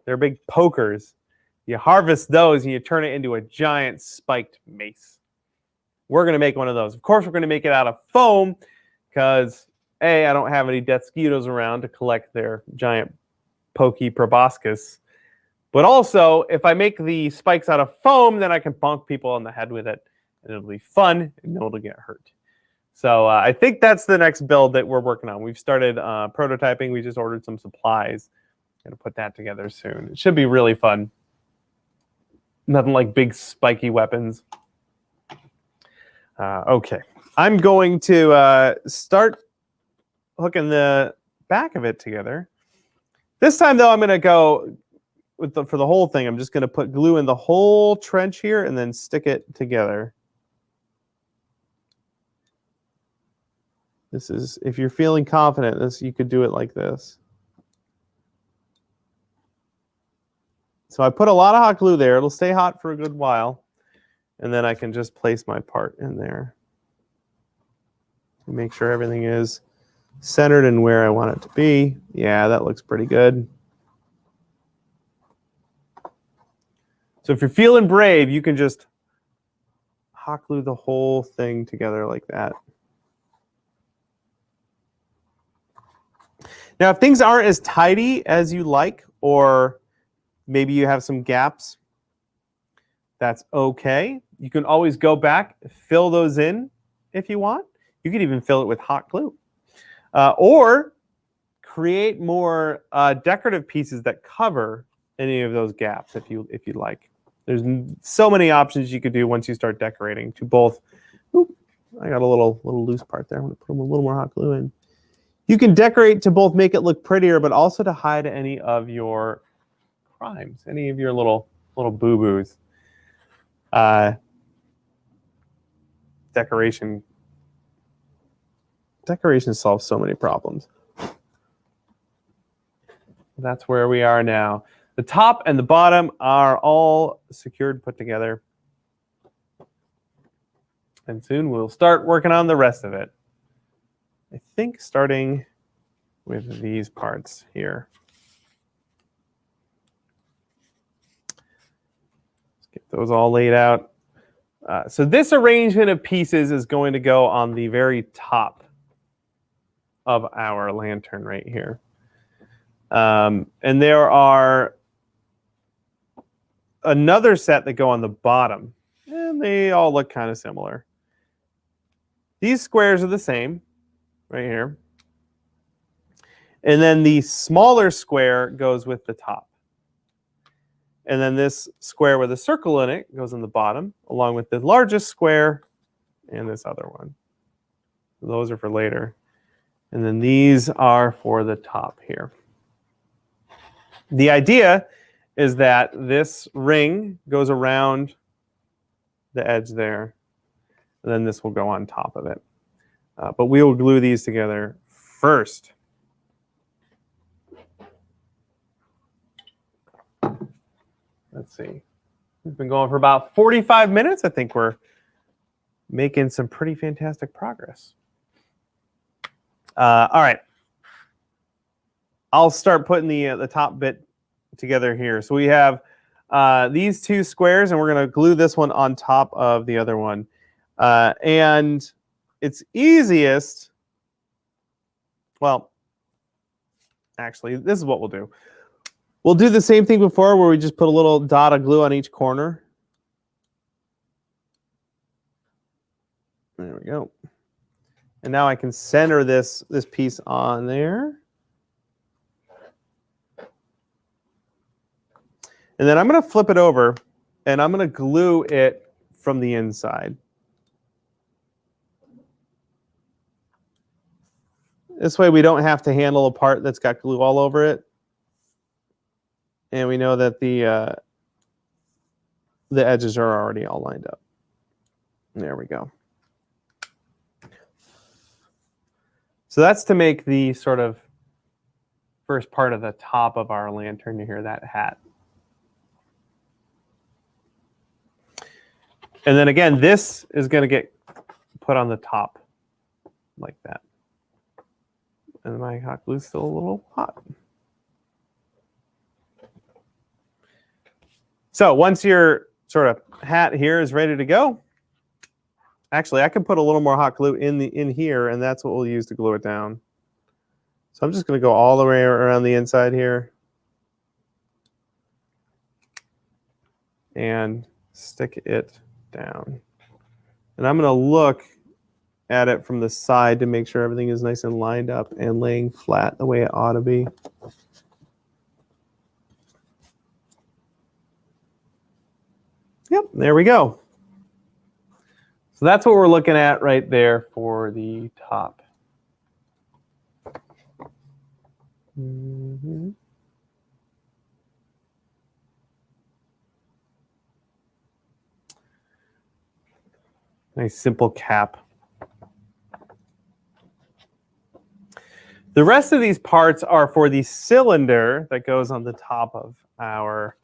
They're big pokers. You harvest those and you turn it into a giant spiked mace. We're going to make one of those. Of course, we're going to make it out of foam because, A, I don't have any death skeetos around to collect their giant pokey proboscis. But also, if I make the spikes out of foam, then I can bonk people on the head with it. And it'll be fun and no one will get hurt. So I think that's the next build that we're working on. We've started prototyping. We just ordered some supplies. Going to put that together soon. It should be really fun. Nothing like big spiky weapons. Okay. I'm going to start hooking the back of it together. This time, though, I'm going to go for the whole thing. I'm just going to put glue in the whole trench here and then stick it together. This is, if you're feeling confident, you could do it like this. So I put a lot of hot glue there. It'll stay hot for a good while. And then I can just place my part in there. Make sure everything is centered and where I want it to be. Yeah, that looks pretty good. So if you're feeling brave, you can just hot glue the whole thing together like that. Now, if things aren't as tidy as you like, or maybe you have some gaps, that's okay. You can always go back, fill those in if you want. You can even fill it with hot glue. Or create more decorative pieces that cover any of those gaps if you like. There's so many options you could do once you start decorating to both. Oop, I got a little loose part there. I'm going to put a little more hot glue in. You can decorate to both make it look prettier, but also to hide any of your crimes, any of your little boo-boos. Decoration solves so many problems. That's where we are now. The top and the bottom are all secured, put together. And soon we'll start working on the rest of it. I think starting with these parts here. Let's get those all laid out. So this arrangement of pieces is going to go on the very top of our lantern right here. And there are another set that go on the bottom, and they all look kind of similar. These squares are the same right here. And then the smaller square goes with the top. And then this square with a circle in it goes on the bottom, along with the largest square and this other one. Those are for later. And then these are for the top here. The idea is that this ring goes around the edge there, and then this will go on top of it. But we will glue these together first. Let's see. We've been going for about 45 minutes. I think we're making some pretty fantastic progress. All right. I'll start putting the top bit together here. So we have these two squares, and we're going to glue this one on top of the other one. And it's easiest, well, actually, this is what we'll do. We'll do the same thing before where we just put a little dot of glue on each corner. There we go. And now I can center this piece on there. And then I'm going to flip it over, and I'm going to glue it from the inside. This way we don't have to handle a part that's got glue all over it. And we know that the edges are already all lined up. There we go. So that's to make the sort of first part of the top of our lantern here, that hat. And then again, this is going to get put on the top like that. And my hot glue is still a little hot. So once your sort of hat here is ready to go, actually I can put a little more hot glue in here, and that's what we'll use to glue it down. So I'm just going to go all the way around the inside here and stick it down. And I'm going to look at it from the side to make sure everything is nice and lined up and laying flat the way it ought to be. Yep, there we go. So that's what we're looking at right there for the top. Mm-hmm. Nice simple cap. The rest of these parts are for the cylinder that goes on the top of our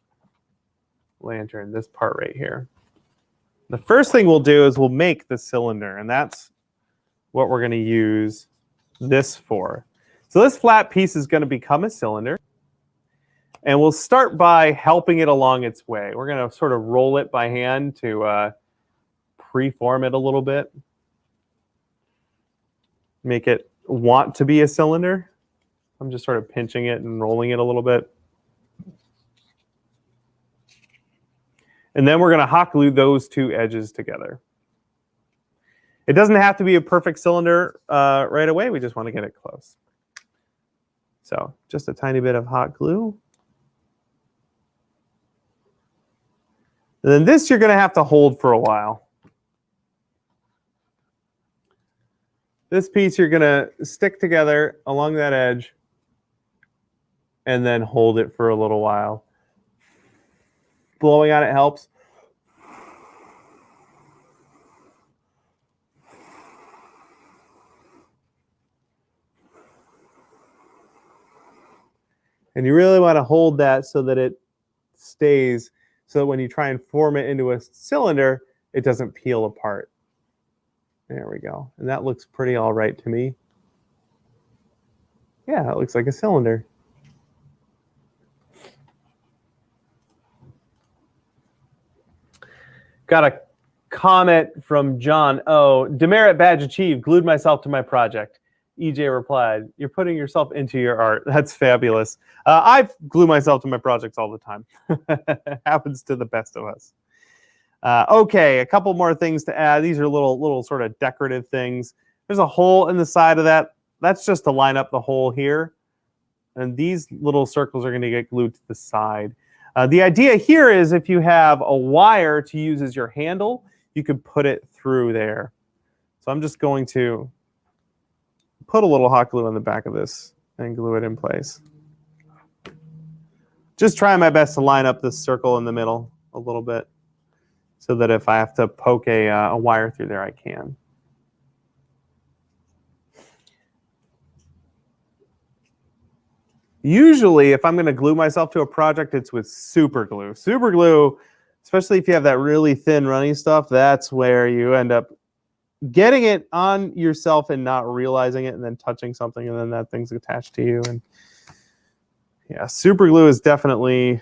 lantern, this part right here. The first thing we'll do is we'll make the cylinder, and that's what we're going to use this for. So this flat piece is going to become a cylinder, and we'll start by helping it along its way. We're going to sort of roll it by hand to preform it a little bit, make it want to be a cylinder. I'm just sort of pinching it and rolling it a little bit. And then we're going to hot glue those two edges together. It doesn't have to be a perfect cylinder right away. We just want to get it close. So just a tiny bit of hot glue. And then this you're going to have to hold for a while. This piece you're going to stick together along that edge and then hold it for a little while. Blowing on it helps. And you really want to hold that so that it stays, so that when you try and form it into a cylinder, it doesn't peel apart. There we go. And that looks pretty all right to me. Yeah, that looks like a cylinder. Got a comment from John O. Demerit badge achieved. Glued myself to my project. EJ replied, "You're putting yourself into your art." That's fabulous. I glue myself to my projects all the time. Happens to the best of us. Okay, a couple more things to add. These are little sort of decorative things. There's a hole in the side of that. That's just to line up the hole here. And these little circles are going to get glued to the side. The idea here is if you have a wire to use as your handle, you could put it through there. So I'm just going to put a little hot glue on the back of this and glue it in place. Just trying my best to line up this circle in the middle a little bit so that if I have to poke a wire through there, I can. Usually, if I'm going to glue myself to a project, it's with super glue. Super glue, especially if you have that really thin runny stuff, that's where you end up getting it on yourself and not realizing it, and then touching something, and then that thing's attached to you. And yeah, super glue is definitely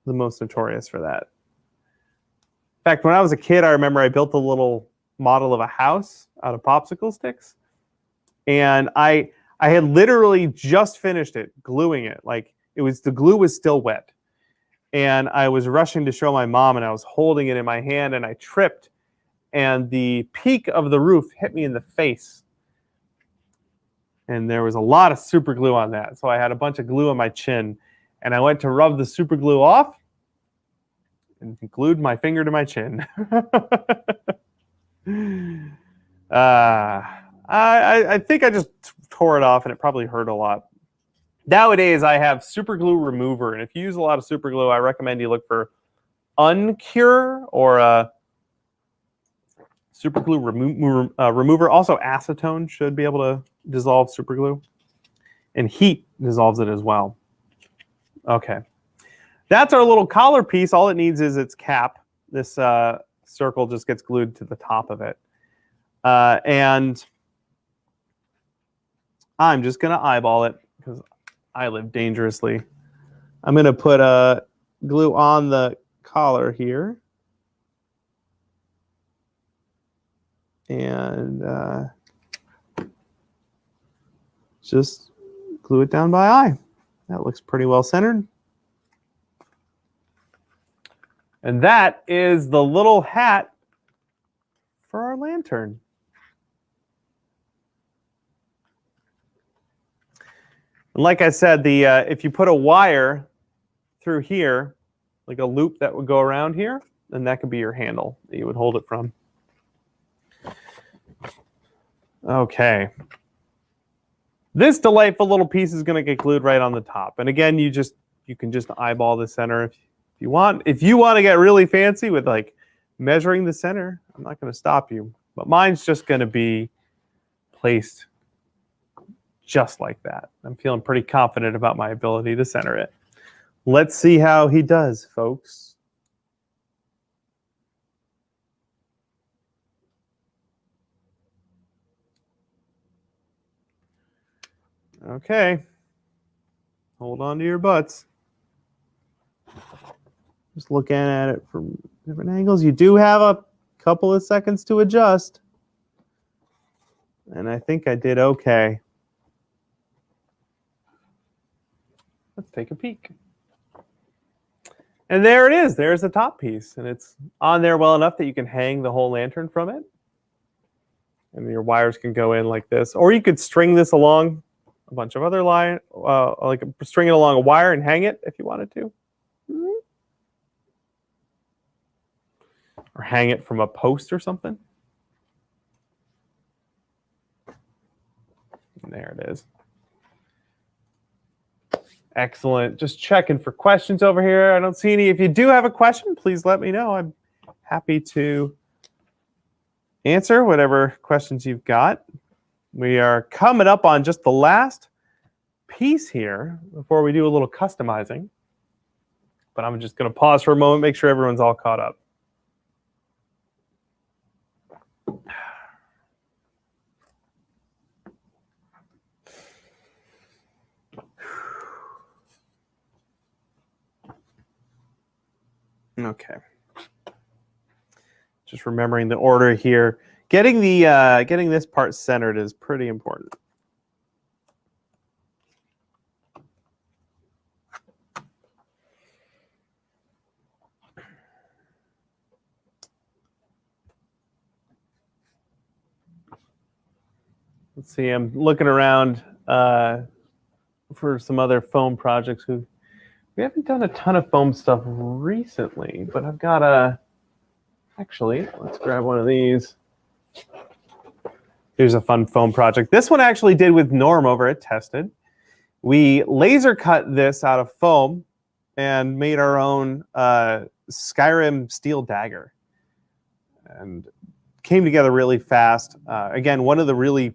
the most notorious for that. In fact, when I was a kid, I remember I built a little model of a house out of popsicle sticks, and I had literally just finished it, gluing it. Like the glue was still wet, and I was rushing to show my mom, and I was holding it in my hand, and I tripped, and the peak of the roof hit me in the face. And there was a lot of super glue on that. So I had a bunch of glue on my chin, and I went to rub the super glue off and glued my finger to my chin. I think I just tore it off, and it probably hurt a lot. Nowadays, I have super glue remover, and if you use a lot of super glue, I recommend you look for Uncure or super glue remover. Also, acetone should be able to dissolve super glue, and heat dissolves it as well. Okay, that's our little collar piece. All it needs is its cap. This circle just gets glued to the top of it, and I'm just gonna eyeball it because I live dangerously. I'm gonna put glue on the collar here, and just glue it down by eye. That looks pretty well centered. And that is the little hat for our lantern. And like I said, if you put a wire through here, like a loop that would go around here, then that could be your handle that you would hold it from. Okay. This delightful little piece is going to get glued right on the top. And again, you can just eyeball the center if you want. If you want to get really fancy with like measuring the center, I'm not going to stop you. But mine's just going to be placed just like that. I'm feeling pretty confident about my ability to center it. Let's see how he does, folks. Okay. Hold on to your butts. Just looking at it from different angles. You do have a couple of seconds to adjust. And I think I did okay. Let's take a peek. And there it is. There's the top piece. And it's on there well enough that you can hang the whole lantern from it. And your wires can go in like this. Or you could string this along a bunch of other line, like string it along a wire and hang it if you wanted to. Or hang it from a post or something. And there it is. Excellent. Just checking for questions over here. I don't see any. If you do have a question, please let me know. I'm happy to answer whatever questions you've got. We are coming up on just the last piece here before we do a little customizing. But I'm just going to pause for a moment, make sure everyone's all caught up. Okay. Just remembering the order here. Getting this part centered is pretty important. Let's see. I'm looking around for some other foam projects. We haven't done a ton of foam stuff recently, but I've got a. Actually, let's grab one of these. Here's a fun foam project. This one I actually did with Norm over at Tested. We laser cut this out of foam and made our own Skyrim steel dagger. And came together really fast. Again, one of the really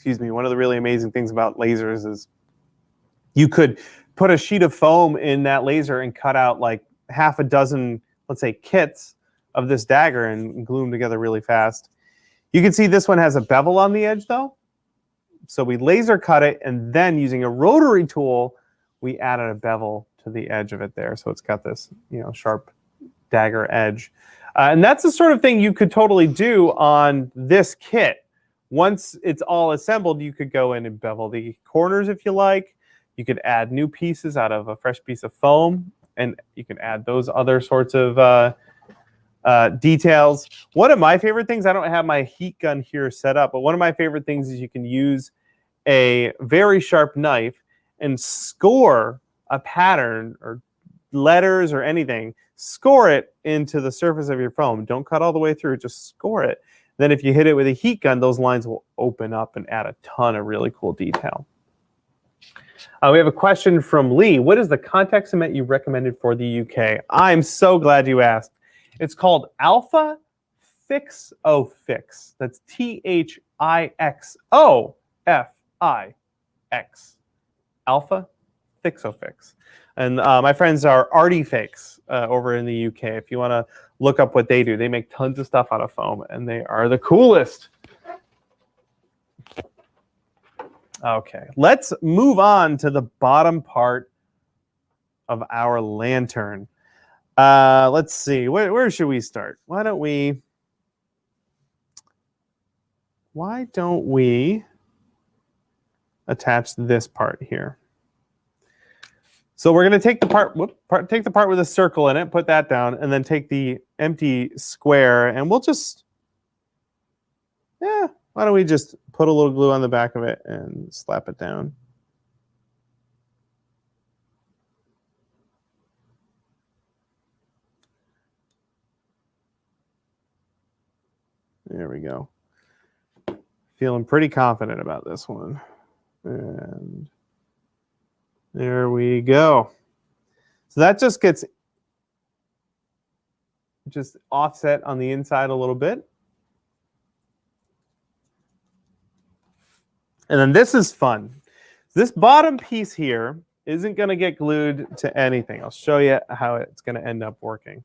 amazing things about lasers is you could put a sheet of foam in that laser and cut out like half a dozen, let's say, kits of this dagger and glue them together really fast. You can see this one has a bevel on the edge though. So we laser cut it, and then using a rotary tool, we added a bevel to the edge of it there. So it's got this, sharp dagger edge. And that's the sort of thing you could totally do on this kit. Once it's all assembled, you could go in and bevel the corners if you like. You could add new pieces out of a fresh piece of foam, and you can add those other sorts of details. One of my favorite things, I don't have my heat gun here set up, but one of my favorite things is you can use a very sharp knife and score a pattern or letters or anything, score it into the surface of your foam. Don't cut all the way through, just score it. Then if you hit it with a heat gun, those lines will open up and add a ton of really cool detail. We have a question from Lee. What is the contact cement you recommended for the UK? I'm so glad you asked. It's called Alpha Fix-O-Fix. That's Tixofix. Alpha Fix-O-Fix. And my friends are Artifakes over in the UK. If you want to look up what they do, they make tons of stuff out of foam, and they are the coolest. Okay, let's move on to the bottom part of our lantern. Let's see, where should we start? Why don't we attach this part here? So we're going to take the part with a circle in it, put that down, and then take the empty square, and we'll just, why don't we just put a little glue on the back of it and slap it down. There we go. Feeling pretty confident about this one. And there we go. So that just gets offset on the inside a little bit. And then this is fun. This bottom piece here isn't going to get glued to anything. I'll show you how it's going to end up working.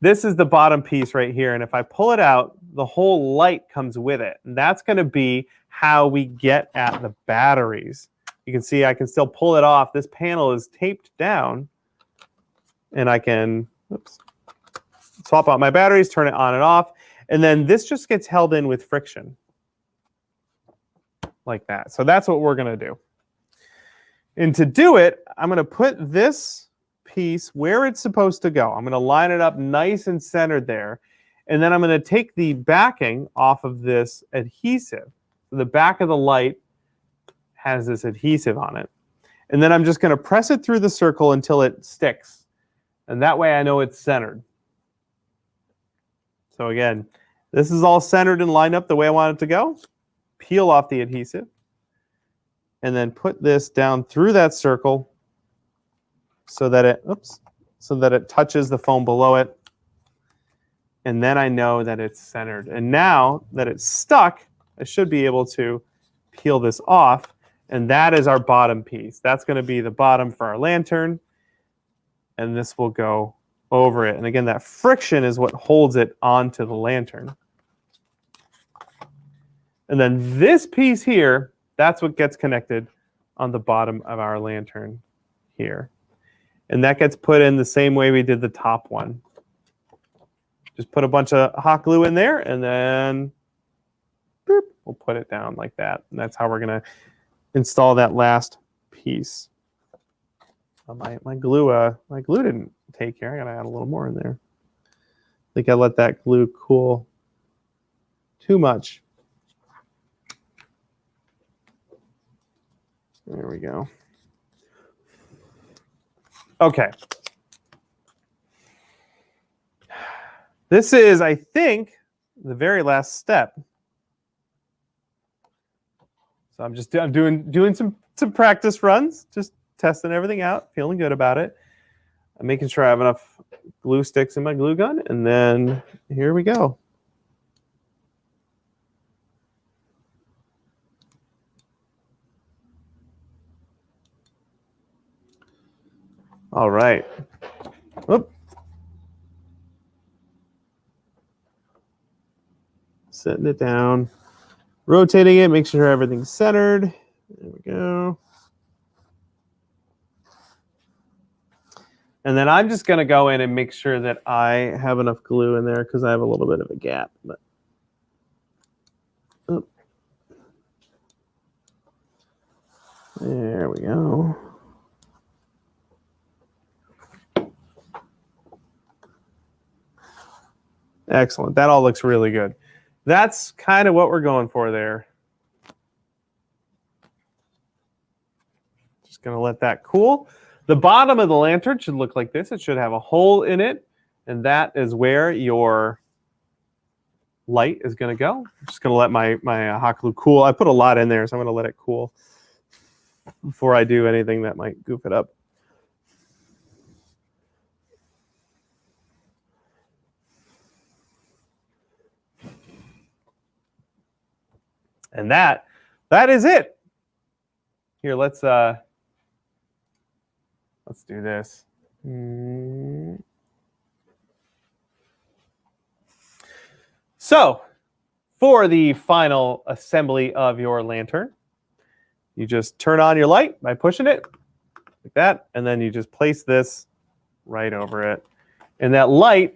This is the bottom piece right here, and if I pull it out, the whole light comes with it. And that's going to be how we get at the batteries. You can see I can still pull it off. This panel is taped down, and I can swap out my batteries, turn it on and off, and then this just gets held in with friction like that. So that's what we're going to do. And to do it, I'm going to put this piece where it's supposed to go. I'm going to line it up nice and centered there. And then I'm going to take the backing off of this adhesive. So the back of the light has this adhesive on it. And then I'm just going to press it through the circle until it sticks. And that way I know it's centered. So again, this is all centered and lined up the way I want it to go. Peel off the adhesive. And then put this down through that circle so that it touches the foam below it. And then I know that it's centered. And now that it's stuck, I should be able to peel this off. And that is our bottom piece. That's going to be the bottom for our lantern. And this will go over it. And again, that friction is what holds it onto the lantern. And then this piece here, that's what gets connected on the bottom of our lantern here. And that gets put in the same way we did the top one. Just put a bunch of hot glue in there, and then boop, we'll put it down like that. And that's how we're going to install that last piece. My glue didn't take care. I got to add a little more in there. I think I let that glue cool too much. There we go. Okay. This is, I think, the very last step. So I'm doing some practice runs, just testing everything out, feeling good about it. I'm making sure I have enough glue sticks in my glue gun, and then here we go. All right. Oop. setting it down, rotating it, make sure everything's centered. There we go. And then I'm just going to go in and make sure that I have enough glue in there because I have a little bit of a gap. But oh. There we go. Excellent. That all looks really good. That's kind of what we're going for there. Just going to let that cool. The bottom of the lantern should look like this. It should have a hole in it, and that is where your light is going to go. I'm just going to let my hot glue cool. I put a lot in there, so I'm going to let it cool before I do anything that might goof it up. And that is it. Here, let's do this. So, for the final assembly of your lantern, you just turn on your light by pushing it like that, and then you just place this right over it. And that light,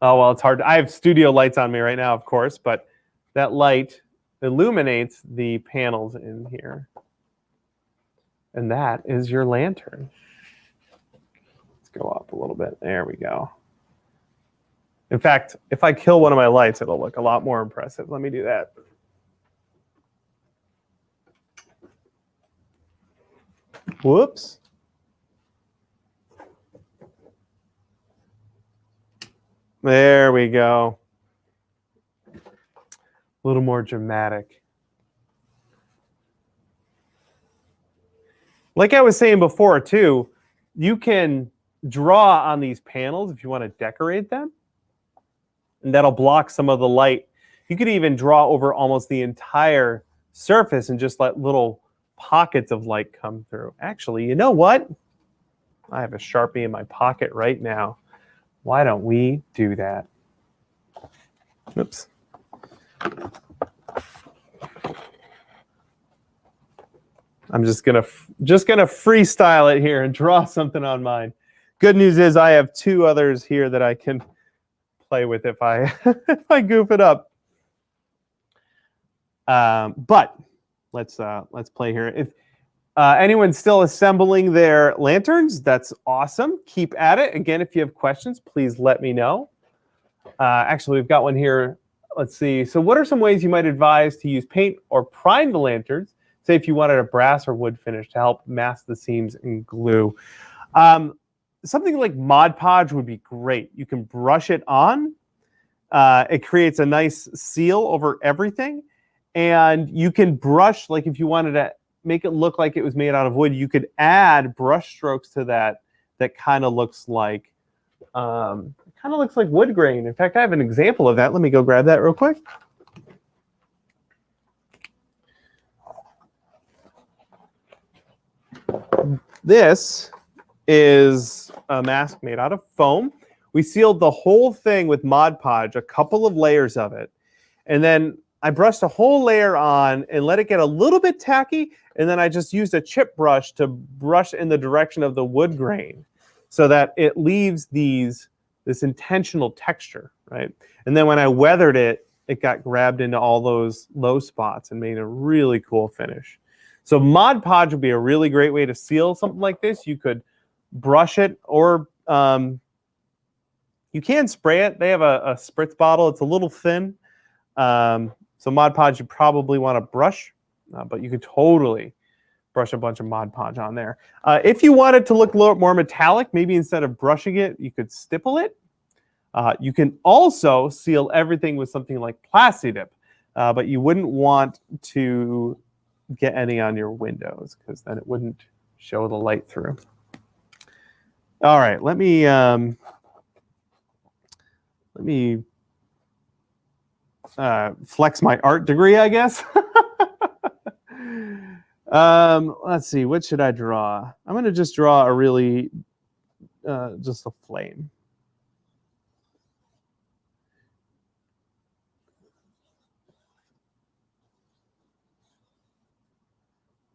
oh, well, it's hard. I have studio lights on me right now, of course, but that light illuminates the panels in here. And that is your lantern. Let's go up a little bit. There we go. In fact, if I kill one of my lights, it'll look a lot more impressive. Let me do that. Whoops. There we go. A little more dramatic. Like I was saying before, too, you can draw on these panels if you want to decorate them. And that'll block some of the light. You could even draw over almost the entire surface and just let little pockets of light come through. Actually, you know what? I have a Sharpie in my pocket right now. Why don't we do that? Oops. I'm just gonna freestyle it here and draw something on mine. Good news is I have two others here that I can play with if I if I goof it up. But let's play here. If anyone's still assembling their lanterns, that's awesome. Keep at it. Again, if you have questions, please let me know. Actually, we've got one here. Let's see. So what are some ways you might advise to use paint or prime the lanterns, say if you wanted a brass or wood finish to help mask the seams and glue? Something like Mod Podge would be great. You can brush it on. It creates a nice seal over everything. And you can brush, like if you wanted to make it look like it was made out of wood, you could add brush strokes to that kind of looks like wood grain. In fact, I have an example of that. Let me go grab that real quick. This is a mask made out of foam. We sealed the whole thing with Mod Podge, a couple of layers of it. And then I brushed a whole layer on and let it get a little bit tacky. And then I just used a chip brush to brush in the direction of the wood grain so that it leaves this intentional texture, right? And then when I weathered it, it got grabbed into all those low spots and made a really cool finish. So Mod Podge would be a really great way to seal something like this. You could brush it, or you can spray it. They have a spritz bottle. It's a little thin. So Mod Podge you probably want to brush, but you could totally brush a bunch of Mod Podge on there. If you want it to look a little more metallic, maybe instead of brushing it, you could stipple it. You can also seal everything with something like Plastidip, but you wouldn't want to get any on your windows because then it wouldn't show the light through. All right, let me flex my art degree, I guess. Let's see, what should I draw? I'm going to just draw a really, just a flame.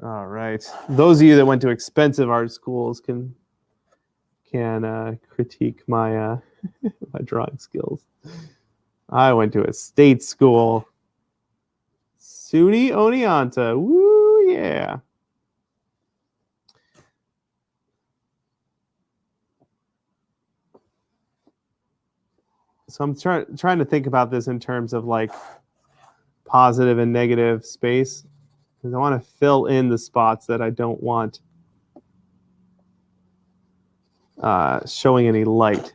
All right. Those of you that went to expensive art schools can critique my my drawing skills. I went to a state school. SUNY Oneonta. Woo, yeah. So I'm trying to think about this in terms of like positive and negative space, because I want to fill in the spots that I don't want showing any light.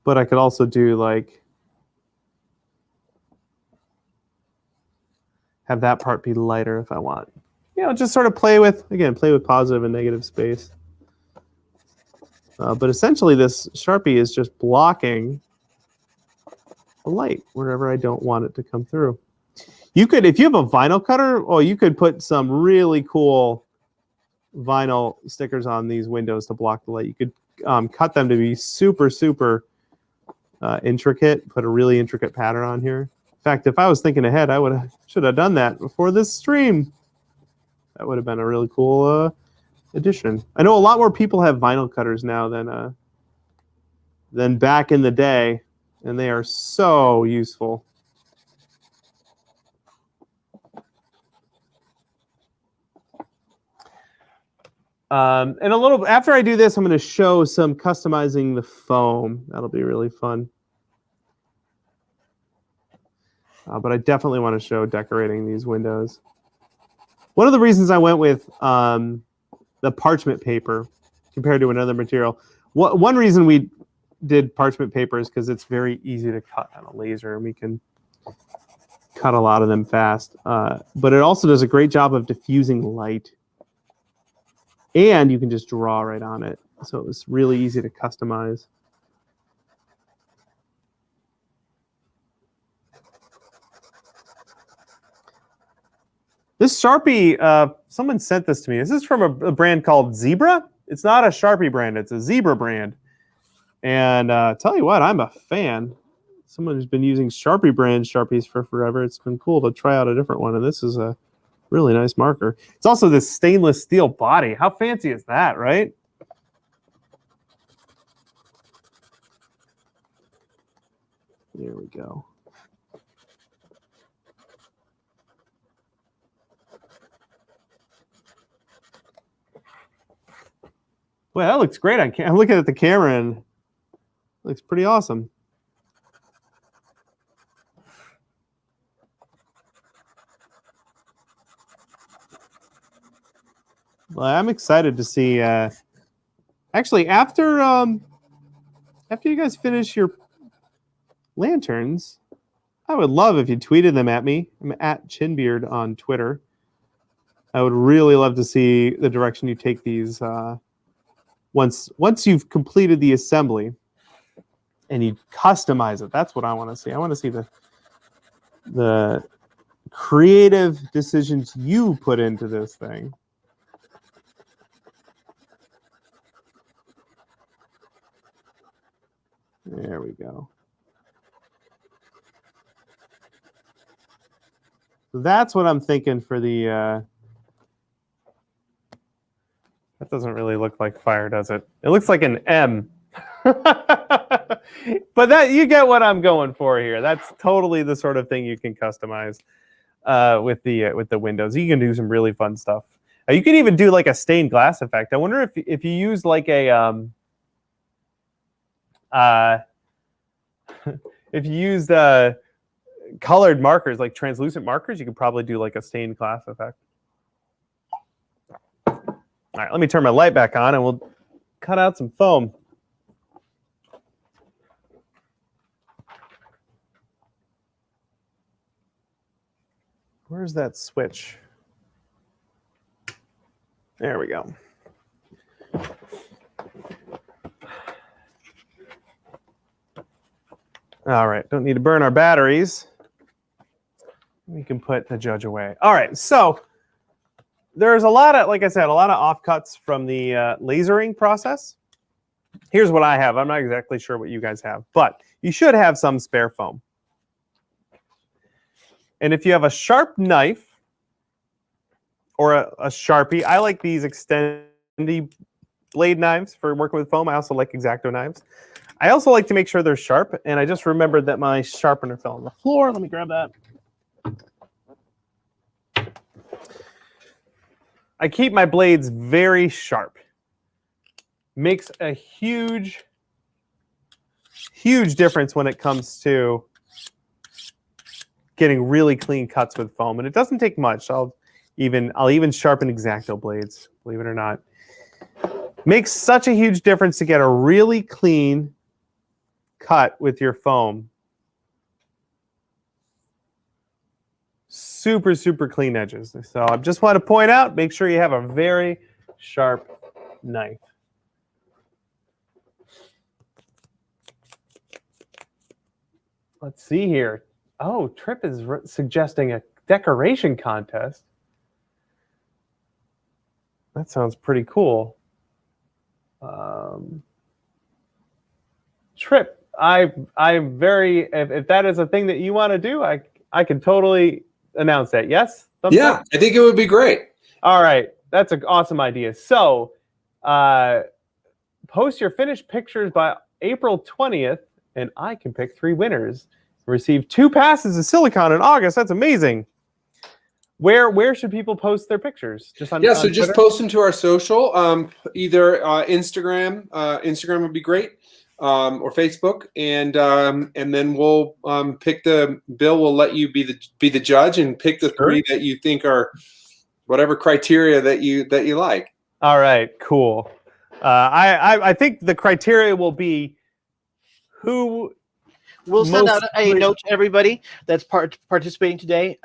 But I could also do like have that part be lighter if I want. You know, just sort of play with positive and negative space. But essentially this Sharpie is just blocking the light wherever I don't want it to come through. You could, if you have a vinyl cutter, you could put some really cool vinyl stickers on these windows to block the light. You could cut them to be super, super intricate, put a really intricate pattern on here. In fact, if I was thinking ahead, should have done that before this stream. That would have been a really cool addition. I know a lot more people have vinyl cutters now than back in the day, and they are so useful. And a little after I do this, I'm going to show some customizing the foam. That'll be really fun. But I definitely want to show decorating these windows. One of the reasons I went with the parchment paper compared to another material. One reason we did parchment paper is because it's very easy to cut on a laser, and we can cut a lot of them fast. But it also does a great job of diffusing light. And you can just draw right on it. So it was really easy to customize. This Sharpie, someone sent this to me. This is from a brand called Zebra. It's not a Sharpie brand. It's a Zebra brand. And tell you what, I'm a fan. Someone who's been using Sharpie brand Sharpies for forever. It's been cool to try out a different one. And this is a really nice marker. It's also this stainless steel body. How fancy is that, right? There we go. Well, that looks great. I'm looking at the camera and it looks pretty awesome. Well, I'm excited to see. Actually, after you guys finish your lanterns, I would love if you tweeted them at me. I'm at Chinbeard on Twitter. I would really love to see the direction you take these once you've completed the assembly and you customize it. That's what I want to see. I want to see the creative decisions you put into this thing. There we go. So that's what I'm thinking for the... That doesn't really look like fire, does it? It looks like an M. But that you get what I'm going for here. That's totally the sort of thing you can customize with the windows. You can do some really fun stuff. You can even do like a stained glass effect. I wonder if you use like a if you used colored markers, like translucent markers, you could probably do like a stained glass effect. All right, let me turn my light back on and we'll cut out some foam. Where's that switch? There we go. All right, don't need to burn our batteries. We can put the judge away. All right, so there's a lot of, like I said, a lot of offcuts from the lasering process. Here's what I have. I'm not exactly sure what you guys have, but you should have some spare foam. And if you have a sharp knife or a Sharpie, I like these extendy blade knives for working with foam. I also like X-Acto knives. I also like to make sure they're sharp, and I just remembered that my sharpener fell on the floor. Let me grab that. I keep my blades very sharp. Makes a huge, huge difference when it comes to getting really clean cuts with foam, and it doesn't take much. I'll even sharpen X-Acto blades, believe it or not. Makes such a huge difference to get a really clean cut with your foam. Super, super clean edges. So I just want to point out, make sure you have a very sharp knife. Let's see here. Oh, Trip is suggesting a decoration contest. That sounds pretty cool. Trip, I'm very, if that is a thing that you want to do, I can totally announce that. Yes? Thumbs up? I think it would be great. All right. That's an awesome idea. So post your finished pictures by April 20th, and I can pick 3 winners. Receive 2 passes to SiliCon in August. That's amazing. Where should people post their pictures? Just on So on just Twitter? post them to our social, either Instagram. Instagram would be great, or Facebook, and then we'll pick Bill will let you be the judge and pick the 3 that you think are whatever criteria that you like. All right, cool. I think the criteria will be who. We'll send out a note to everybody that's participating today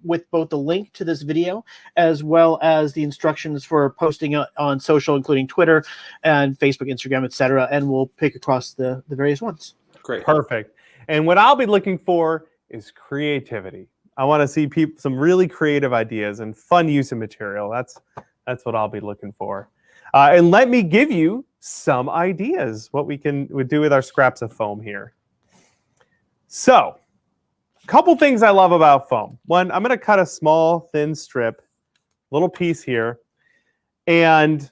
with both the link to this video as well as the instructions for posting on social, including Twitter and Facebook, Instagram, etc. And we'll pick across the various ones. Great. Perfect. And what I'll be looking for is creativity. I want to see some really creative ideas and fun use of material. That's what I'll be looking for. And let me give you some ideas what we would do with our scraps of foam here. So, a couple things I love about foam. One, I'm going to cut a small, thin strip, little piece here, and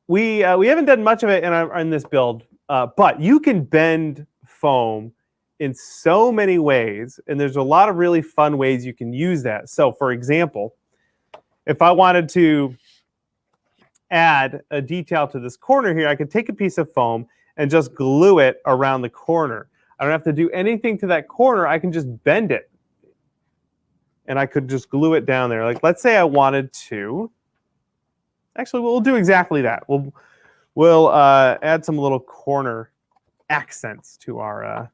we haven't done much of it in this build, but you can bend foam in so many ways, and there's a lot of really fun ways you can use that. So, for example, if I wanted to add a detail to this corner here, I could take a piece of foam and just glue it around the corner. I don't have to do anything to that corner. I can just bend it. And I could just glue it down there. Like, let's say I wanted to. Actually, we'll do exactly that. We'll add some little corner accents to our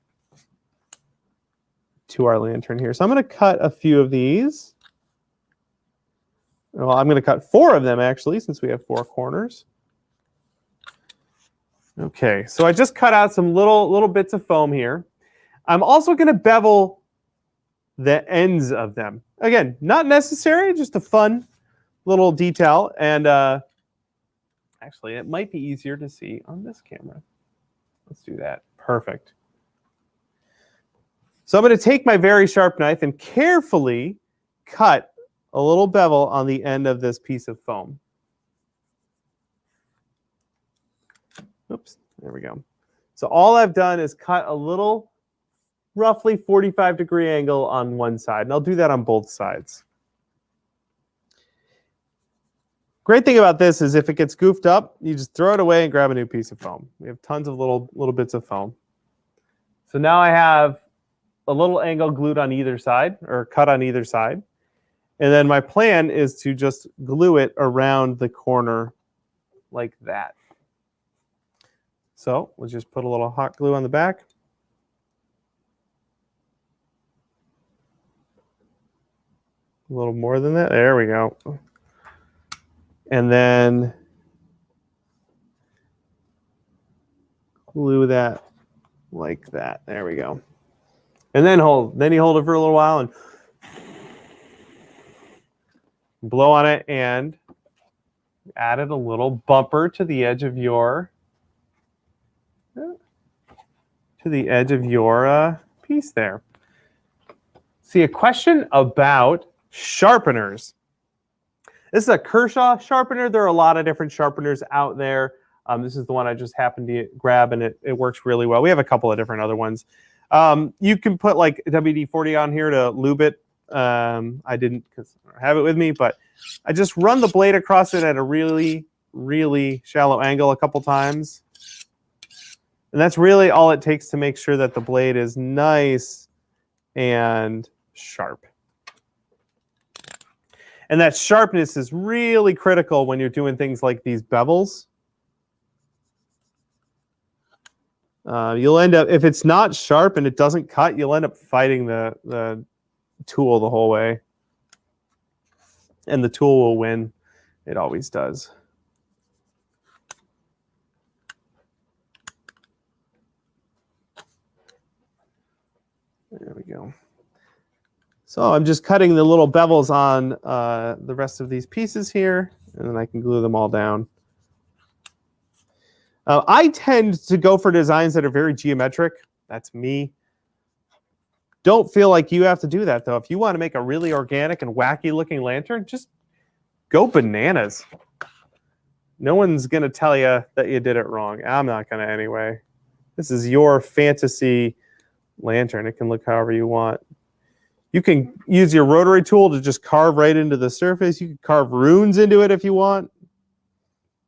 lantern here. So I'm going to cut a few of these. Well, I'm going to cut 4 of them, actually, since we have 4 corners. Okay, so I just cut out some little bits of foam here. I'm also going to bevel the ends of them. Again, not necessary, just a fun little detail. And actually, it might be easier to see on this camera. Let's do that. Perfect. So I'm going to take my very sharp knife and carefully cut a little bevel on the end of this piece of foam. Oops, there we go. So all I've done is cut a little, roughly 45-degree angle on one side, and I'll do that on both sides. Great thing about this is if it gets goofed up, you just throw it away and grab a new piece of foam. We have tons of little bits of foam. So now I have a little angle glued on either side, or cut on either side. And then my plan is to just glue it around the corner like that. So we'll just put a little hot glue on the back. A little more than that. There we go. And then glue that like that. There we go. And then you hold it for a little while and blow on it, and added a little bumper to the edge of your piece there. See, a question about sharpeners. This is a Kershaw sharpener. There are a lot of different sharpeners out there. This is the one I just happened to grab, and it works really well. We have a couple of different other ones. You can put like WD-40 on here to lube it. I didn't because I don't have it with me, but I just run the blade across it at a really, really shallow angle a couple times. And that's really all it takes to make sure that the blade is nice and sharp. And that sharpness is really critical when you're doing things like these bevels. You'll end up, if it's not sharp and it doesn't cut, you'll end up fighting the tool the whole way. And the tool will win. It always does. There we go. So I'm just cutting the little bevels on the rest of these pieces here, and then I can glue them all down. I tend to go for designs that are very geometric. That's me. Don't feel like you have to do that, though. If you want to make a really organic and wacky-looking lantern, just go bananas. No one's going to tell you that you did it wrong. I'm not going to anyway. This is your fantasy lantern. It can look however you want. You can use your rotary tool to just carve right into the surface. You can carve runes into it if you want.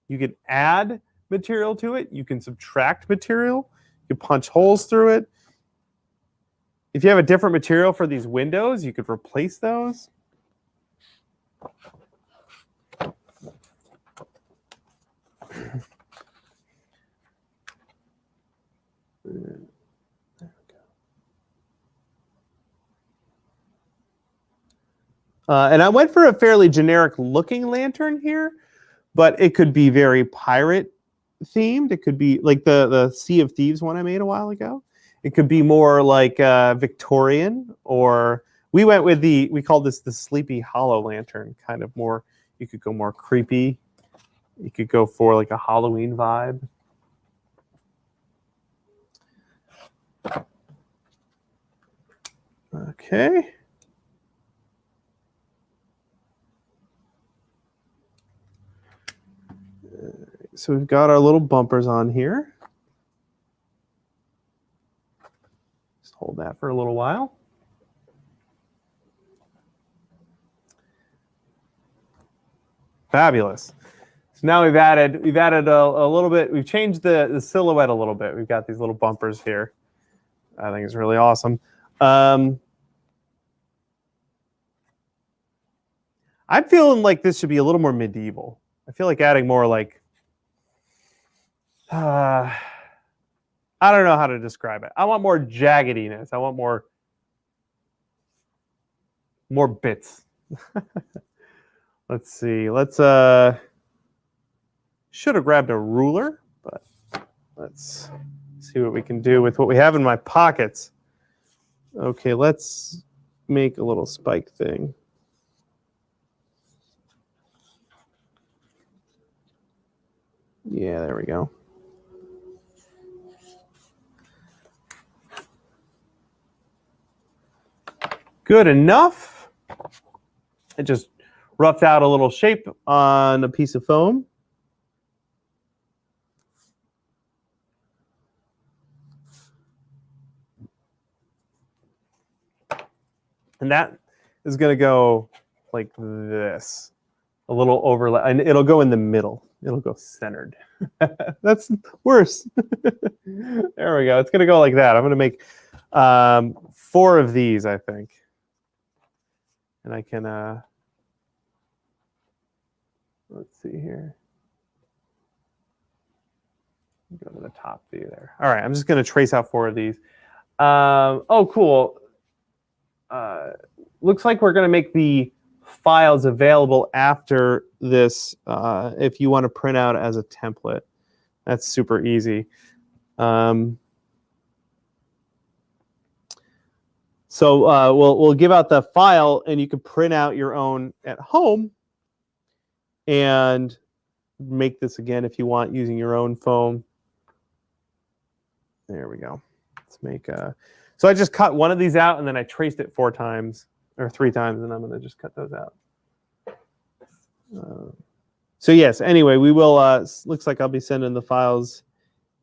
You can add material to it. You can subtract material. You can punch holes through it. If you have a different material for these windows, you could replace those. And I went for a fairly generic looking lantern here, but it could be very pirate themed. It could be like the Sea of Thieves one I made a while ago. It could be more like Victorian, or we went with we called this the Sleepy Hollow lantern, kind of more, you could go more creepy. You could go for like a Halloween vibe. Okay. So we've got our little bumpers on here. Just hold that for a little while. Fabulous. So now we've added a little bit. We've changed the silhouette a little bit. We've got these little bumpers here. I think it's really awesome. I'm feeling like this should be a little more medieval. I feel like adding more like, I don't know how to describe it. I want more jaggediness. I want more bits. Let's see. Let's should have grabbed a ruler, but let's see what we can do with what we have in my pockets. Okay, let's make a little spike thing. Yeah, there we go. Good enough. It just roughed out a little shape on a piece of foam. And that is going to go like this. A little overlap, and it'll go in the middle. It'll go centered. That's worse. There we go. It's going to go like that. I'm going to make 4 of these, I think. And I can, let's see here. Go to the top view there. All right, I'm just going to trace out 4 of these. Oh, cool. Looks like we're going to make the files available after this if you want to print out as a template. That's super easy. So we'll give out the file, and you can print out your own at home and make this again if you want using your own foam. There we go. Let's make So I just cut one of these out, and then I traced it 4 times or 3 times, and I'm going to just cut those out. So yes, anyway, we will, looks like I'll be sending the files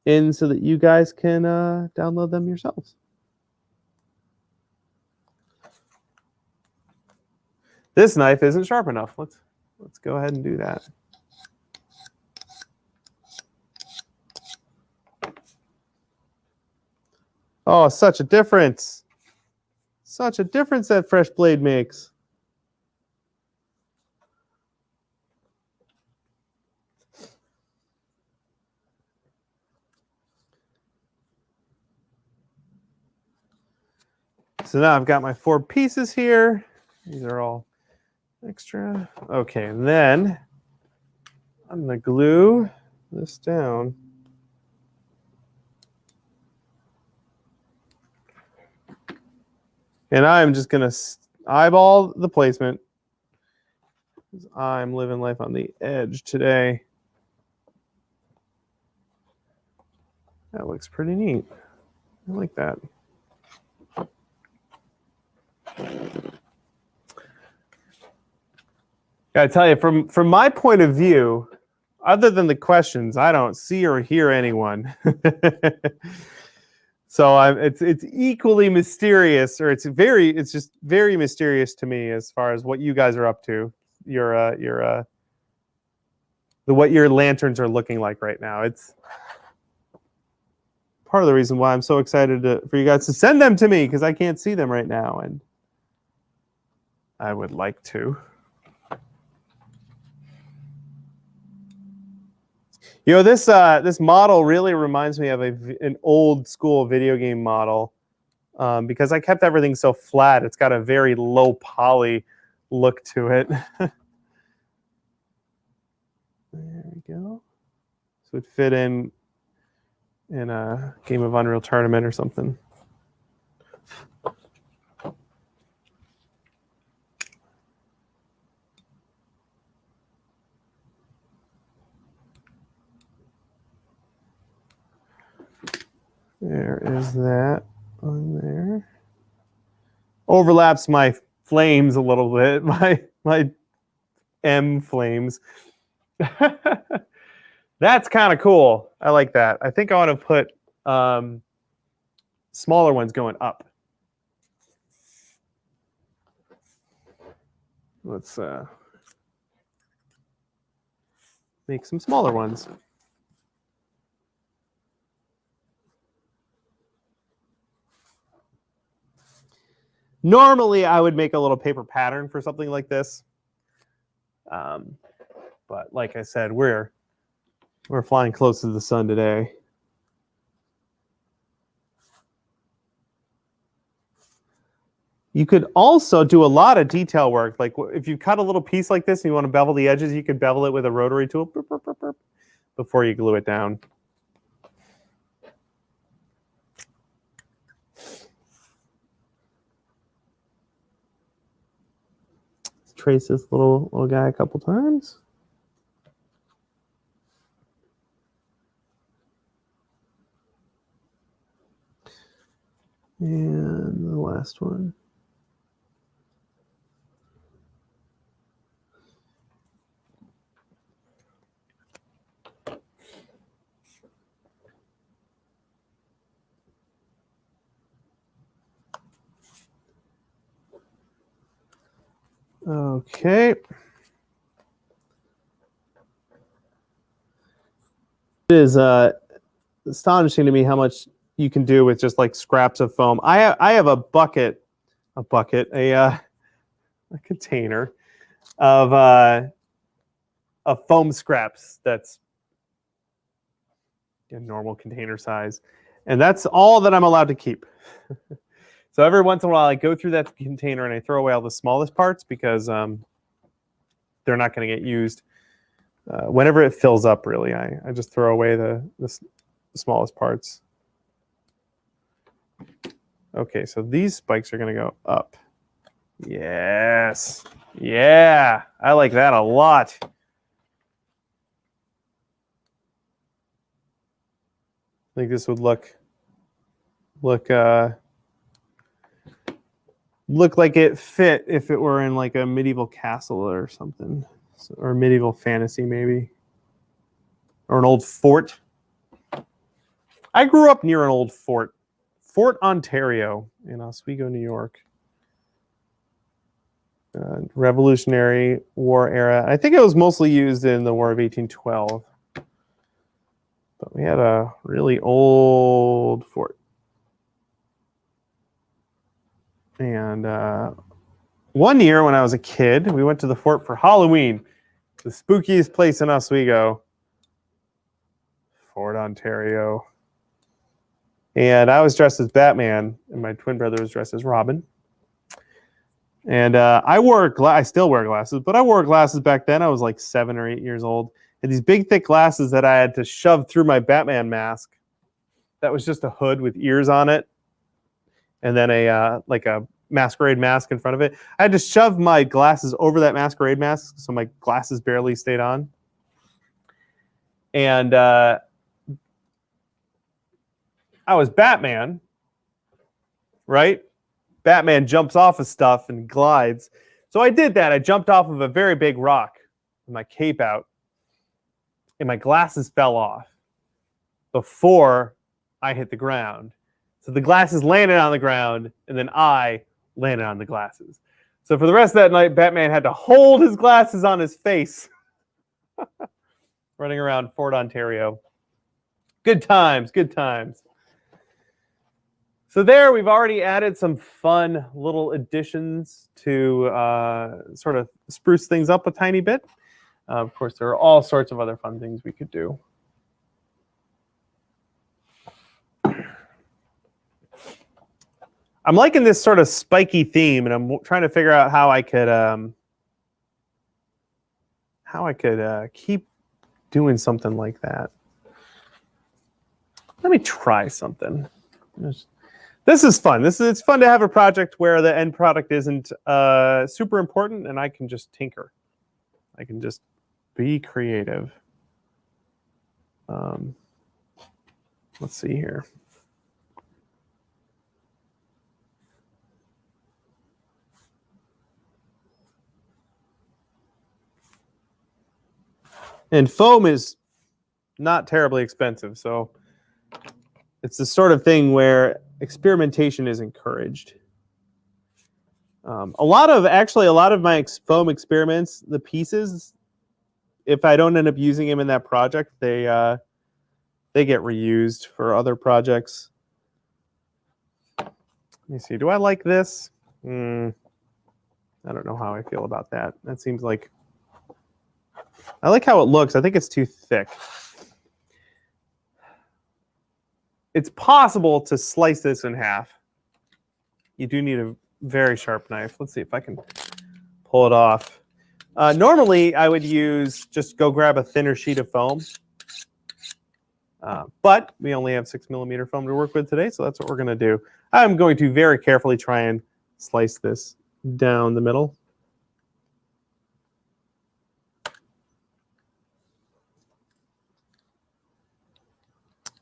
in so that you guys can download them yourselves. This knife isn't sharp enough. Let's go ahead and do that. Oh, such a difference. Such a difference that fresh blade makes. So now I've got my 4 pieces here. These are all extra. Okay, and then I'm going to glue this down. And I'm just going to eyeball the placement. I'm living life on the edge today. That looks pretty neat. I like that. Gotta tell you, from my point of view, other than the questions, I don't see or hear anyone. So it's equally mysterious, or it's just very mysterious to me as far as what you guys are up to. What your lanterns are looking like right now. It's part of the reason why I'm so excited for you guys to send them to me, because I can't see them right now, and I would like to. You know, this model really reminds me of an old school video game model, because I kept everything so flat. It's got a very low poly look to it. There we go. So it fit in a game of Unreal Tournament or something. There is that on there. Overlaps my flames a little bit, my M flames. That's kind of cool. I like that. I think I want to put smaller ones going up. Let's make some smaller ones. Normally, I would make a little paper pattern for something like this. But like I said, we're flying close to the sun today. You could also do a lot of detail work. Like if you cut a little piece like this and you want to bevel the edges, you could bevel it with a rotary tool before you glue it down. Let's trace this little guy a couple times. And the last one. Okay. It is astonishing to me how much you can do with just like scraps of foam. I have a container of foam scraps that's a normal container size, and that's all that I'm allowed to keep. So every once in a while, I go through that container and I throw away all the smallest parts because they're not going to get used. Whenever it fills up, really, I just throw away the smallest parts. Okay, so these spikes are going to go up. Yes. Yeah, I like that a lot. I think this would look look like it fit if it were in like a medieval castle or something, or medieval fantasy maybe, or an old fort. I grew up near an old fort, Fort Ontario in Oswego, New York. Revolutionary War era. I think it was mostly used in the War of 1812. But we had a really old fort. And one year when I was a kid, we went to the fort for Halloween. The spookiest place in Oswego. Fort Ontario. And I was dressed as Batman, and my twin brother was dressed as Robin. And I still wear glasses, but I wore glasses back then. I was like 7 or 8 years old. And these big, thick glasses that I had to shove through my Batman mask. That was just a hood with ears on it. And then a masquerade mask in front of it. I had to shove my glasses over that masquerade mask, so my glasses barely stayed on. And I was Batman, right? Batman jumps off of stuff and glides. So I did that. I jumped off of a very big rock with my cape out, and my glasses fell off before I hit the ground. So the glasses landed on the ground, and then I landed on the glasses. So for the rest of that night, Batman had to hold his glasses on his face, running around Fort Ontario. Good times, good times. So there, we've already added some fun little additions to sort of spruce things up a tiny bit. Of course, there are all sorts of other fun things we could do. I'm liking this sort of spiky theme, and I'm trying to figure out how I could keep doing something like that. Let me try something. This is fun. It's fun to have a project where the end product isn't super important, and I can just tinker. I can just be creative. Let's see here. And foam is not terribly expensive, so it's the sort of thing where experimentation is encouraged. A lot of my foam experiments, the pieces, if I don't end up using them in that project, they get reused for other projects. Let me see. Do I like this? I don't know how I feel about that. That seems like... I like how it looks. I think it's too thick. It's possible to slice this in half. You do need a very sharp knife. Let's see if I can pull it off. Normally, I would just go grab a thinner sheet of foam. But we only have 6mm foam to work with today, so that's what we're going to do. I'm going to very carefully try and slice this down the middle.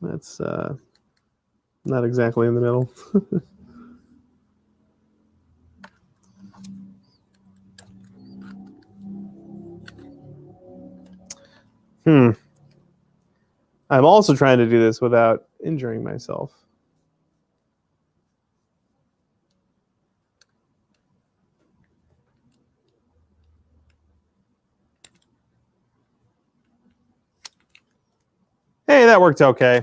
That's not exactly in the middle. I'm also trying to do this without injuring myself. Hey, that worked okay.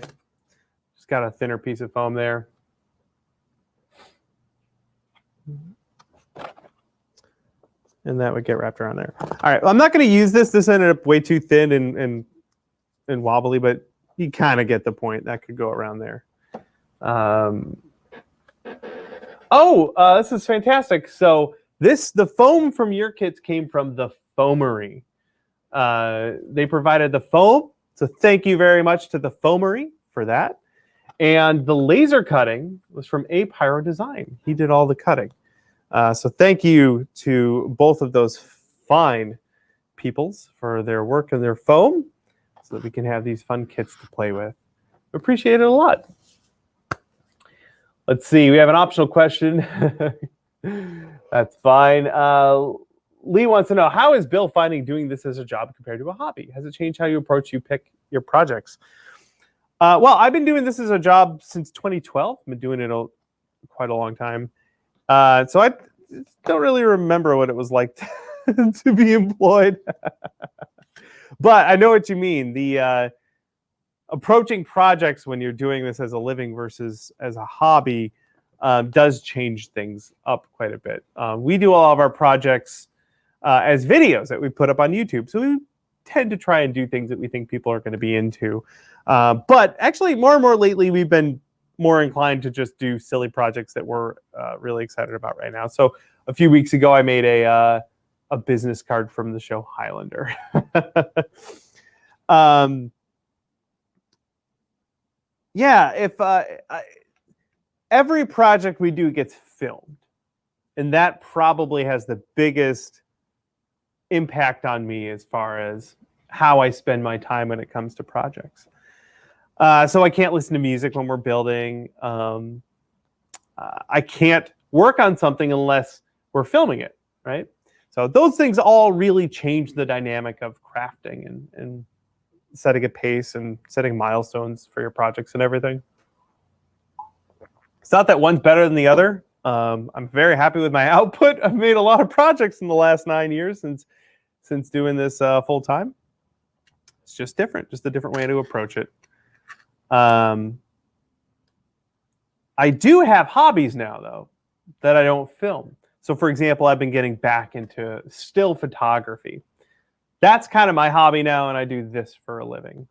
Just got a thinner piece of foam there. And that would get wrapped around there. All right, well, I'm not going to use this. This ended up way too thin and wobbly, but you kind of get the point. That could go around there. This is fantastic. So the foam from your kits came from the Foamery. They provided the foam. So thank you very much to the Foamery for that. And the laser cutting was from A Pyro Design. He did all the cutting. So thank you to both of those fine peoples for their work and their foam so that we can have these fun kits to play with. We appreciate it a lot. Let's see. We have an optional question. That's fine. Lee wants to know, how is Bill finding doing this as a job compared to a hobby? Has it changed how you pick your projects? Well, I've been doing this as a job since 2012. I've been doing it quite a long time. So I don't really remember what it was like to be employed. But I know what you mean. The approaching projects when you're doing this as a living versus as a hobby does change things up quite a bit. We do all of our projects as videos that we put up on YouTube. So we tend to try and do things that we think people are going to be into. But actually, more and more lately, we've been more inclined to just do silly projects that we're really excited about right now. So a few weeks ago, I made a business card from the show Highlander. Every project we do gets filmed, and that probably has the biggest impact on me as far as how I spend my time when it comes to projects. So I can't listen to music when we're building. I can't work on something unless we're filming it, right? So those things all really change the dynamic of crafting and setting a pace and setting milestones for your projects and everything. It's not that one's better than the other. I'm very happy with my output. I've made a lot of projects in the last 9 years since doing this full time. It's just different, just a different way to approach it. I do have hobbies now, though, that I don't film. So, for example, I've been getting back into still photography. That's kind of my hobby now, and I do this for a living.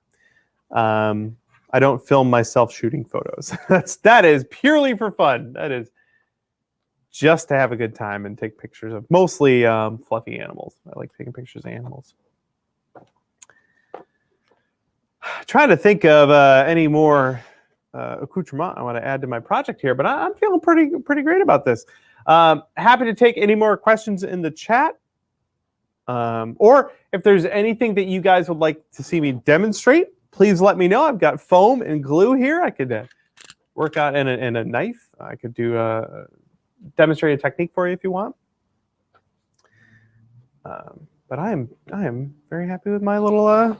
I don't film myself shooting photos. That is purely for fun. That is just to have a good time and take pictures of mostly fluffy animals. I like taking pictures of animals. Trying to think of any more accoutrement I want to add to my project here, but I'm feeling pretty great about this. Happy to take any more questions in the chat. Or if there's anything that you guys would like to see me demonstrate, please let me know. I've got foam and glue here. I could work out in a knife. I could demonstrate a technique for you if you want. But I am very happy with my little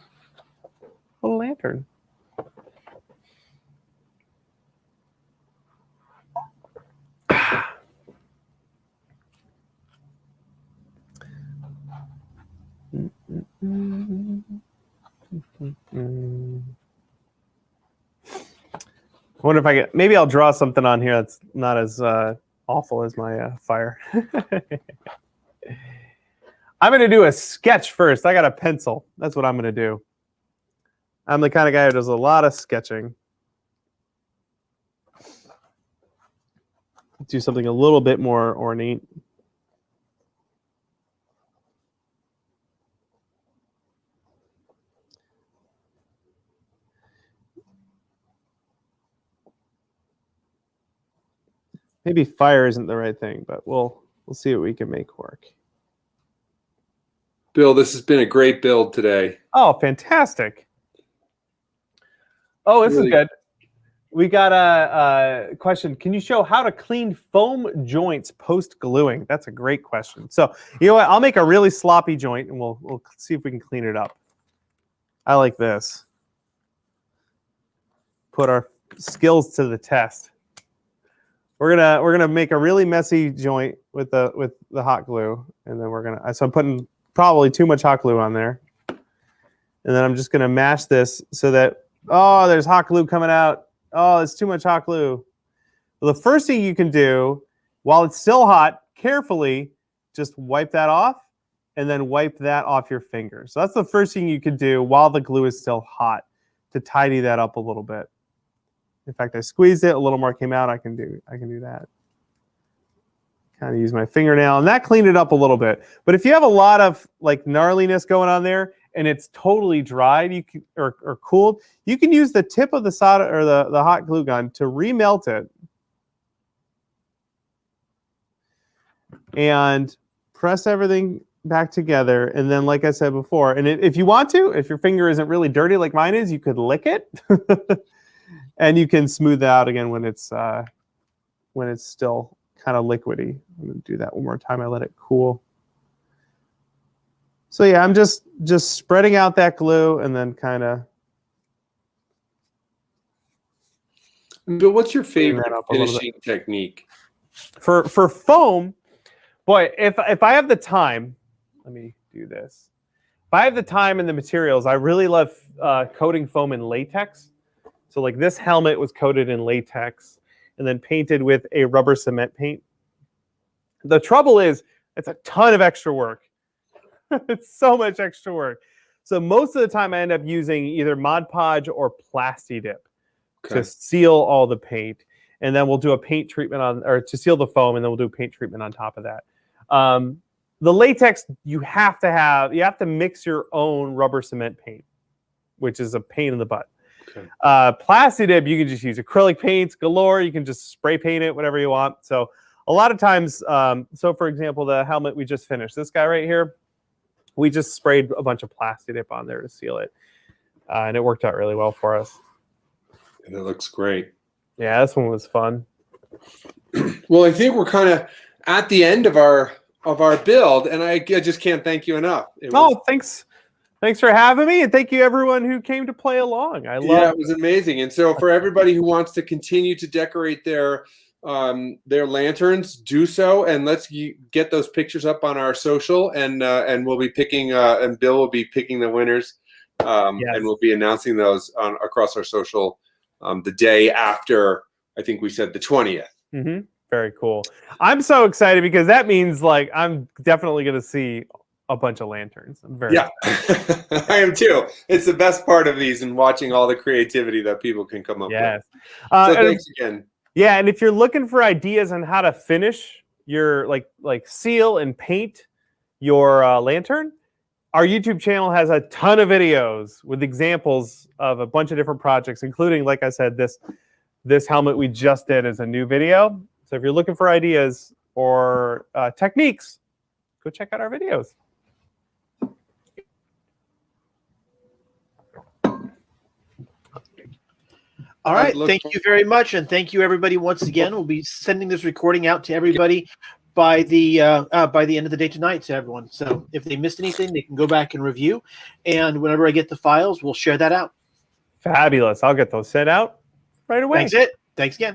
lantern. I wonder if I get, maybe I'll draw something on here that's not as awful as my fire. I'm going to do a sketch first. I got a pencil. That's what I'm going to do. I'm the kind of guy who does a lot of sketching. Let's do something a little bit more ornate. Maybe fire isn't the right thing, but we'll see what we can make work. Bill, this has been a great build today. Oh, fantastic. Oh, this is good. We got a question. Can you show how to clean foam joints post-gluing? That's a great question. So, you know what? I'll make a really sloppy joint, and we'll see if we can clean it up. I like this. Put our skills to the test. We're gonna make a really messy joint with the hot glue, and then so I'm putting probably too much hot glue on there, and then I'm just gonna mash this so that there's hot glue coming out. Oh, it's too much hot glue. Well, the first thing you can do while it's still hot, carefully just wipe that off, and then wipe that off your finger. So that's the first thing you can do while the glue is still hot to tidy that up a little bit. In fact, I squeezed it, a little more came out. I can do that. Kind of use my fingernail, and that cleaned it up a little bit. But if you have a lot of like gnarliness going on there, and it's totally dried, or cooled, you can use the tip of the solder or the hot glue gun to remelt it, and press everything back together. And then, like I said before, and if you want to, if your finger isn't really dirty like mine is, you could lick it. And you can smooth it out again when it's still kind of liquidy. I'm going to do that one more time. I let it cool. So yeah, I'm just spreading out that glue and then kind of. Bill, what's your favorite finishing technique? For foam, boy, if I have the time, let me do this. If I have the time and the materials, I really love coating foam in latex. So like this helmet was coated in latex and then painted with a rubber cement paint. The trouble is it's a ton of extra work. It's so much extra work. So most of the time I end up using either Mod Podge or Plasti Dip to seal all the paint. And then we'll do a paint treatment or to seal the foam, and then we'll do a paint treatment on top of that. The latex, you have to mix your own rubber cement paint, which is a pain in the butt. Okay. Plasti Dip, you can just use acrylic paints galore. You can just spray paint it, whatever you want. So a lot of times, so for example, the helmet we just finished, this guy right here, we just sprayed a bunch of Plasti Dip on there to seal it. And it worked out really well for us. And it looks great. Yeah, this one was fun. Well, I think we're kind of at the end of our build, and I just can't thank you enough. Thanks for having me, and thank you everyone who came to play along. It was amazing. And so for everybody who wants to continue to decorate their lanterns, do so, and let's get those pictures up on our social, and we'll be picking and Bill will be picking the winners, and we'll be announcing those across our social the day after. I think we said the 20th. Mm-hmm. Very cool. I'm so excited because that means like I'm definitely going to see a bunch of lanterns. I'm very excited. I am too. It's the best part of these, and watching all the creativity that people can come up with. So thanks again. Yeah, and if you're looking for ideas on how to finish your like seal and paint your lantern, our YouTube channel has a ton of videos with examples of a bunch of different projects, including, like I said, this helmet we just did is a new video. So if you're looking for ideas or techniques, go check out our videos. All right. Thank you very much. And thank you, everybody, once again. We'll be sending this recording out to everybody by the end of the day tonight to everyone. So if they missed anything, they can go back and review. And whenever I get the files, we'll share that out. Fabulous. I'll get those sent out right away. Thanks again.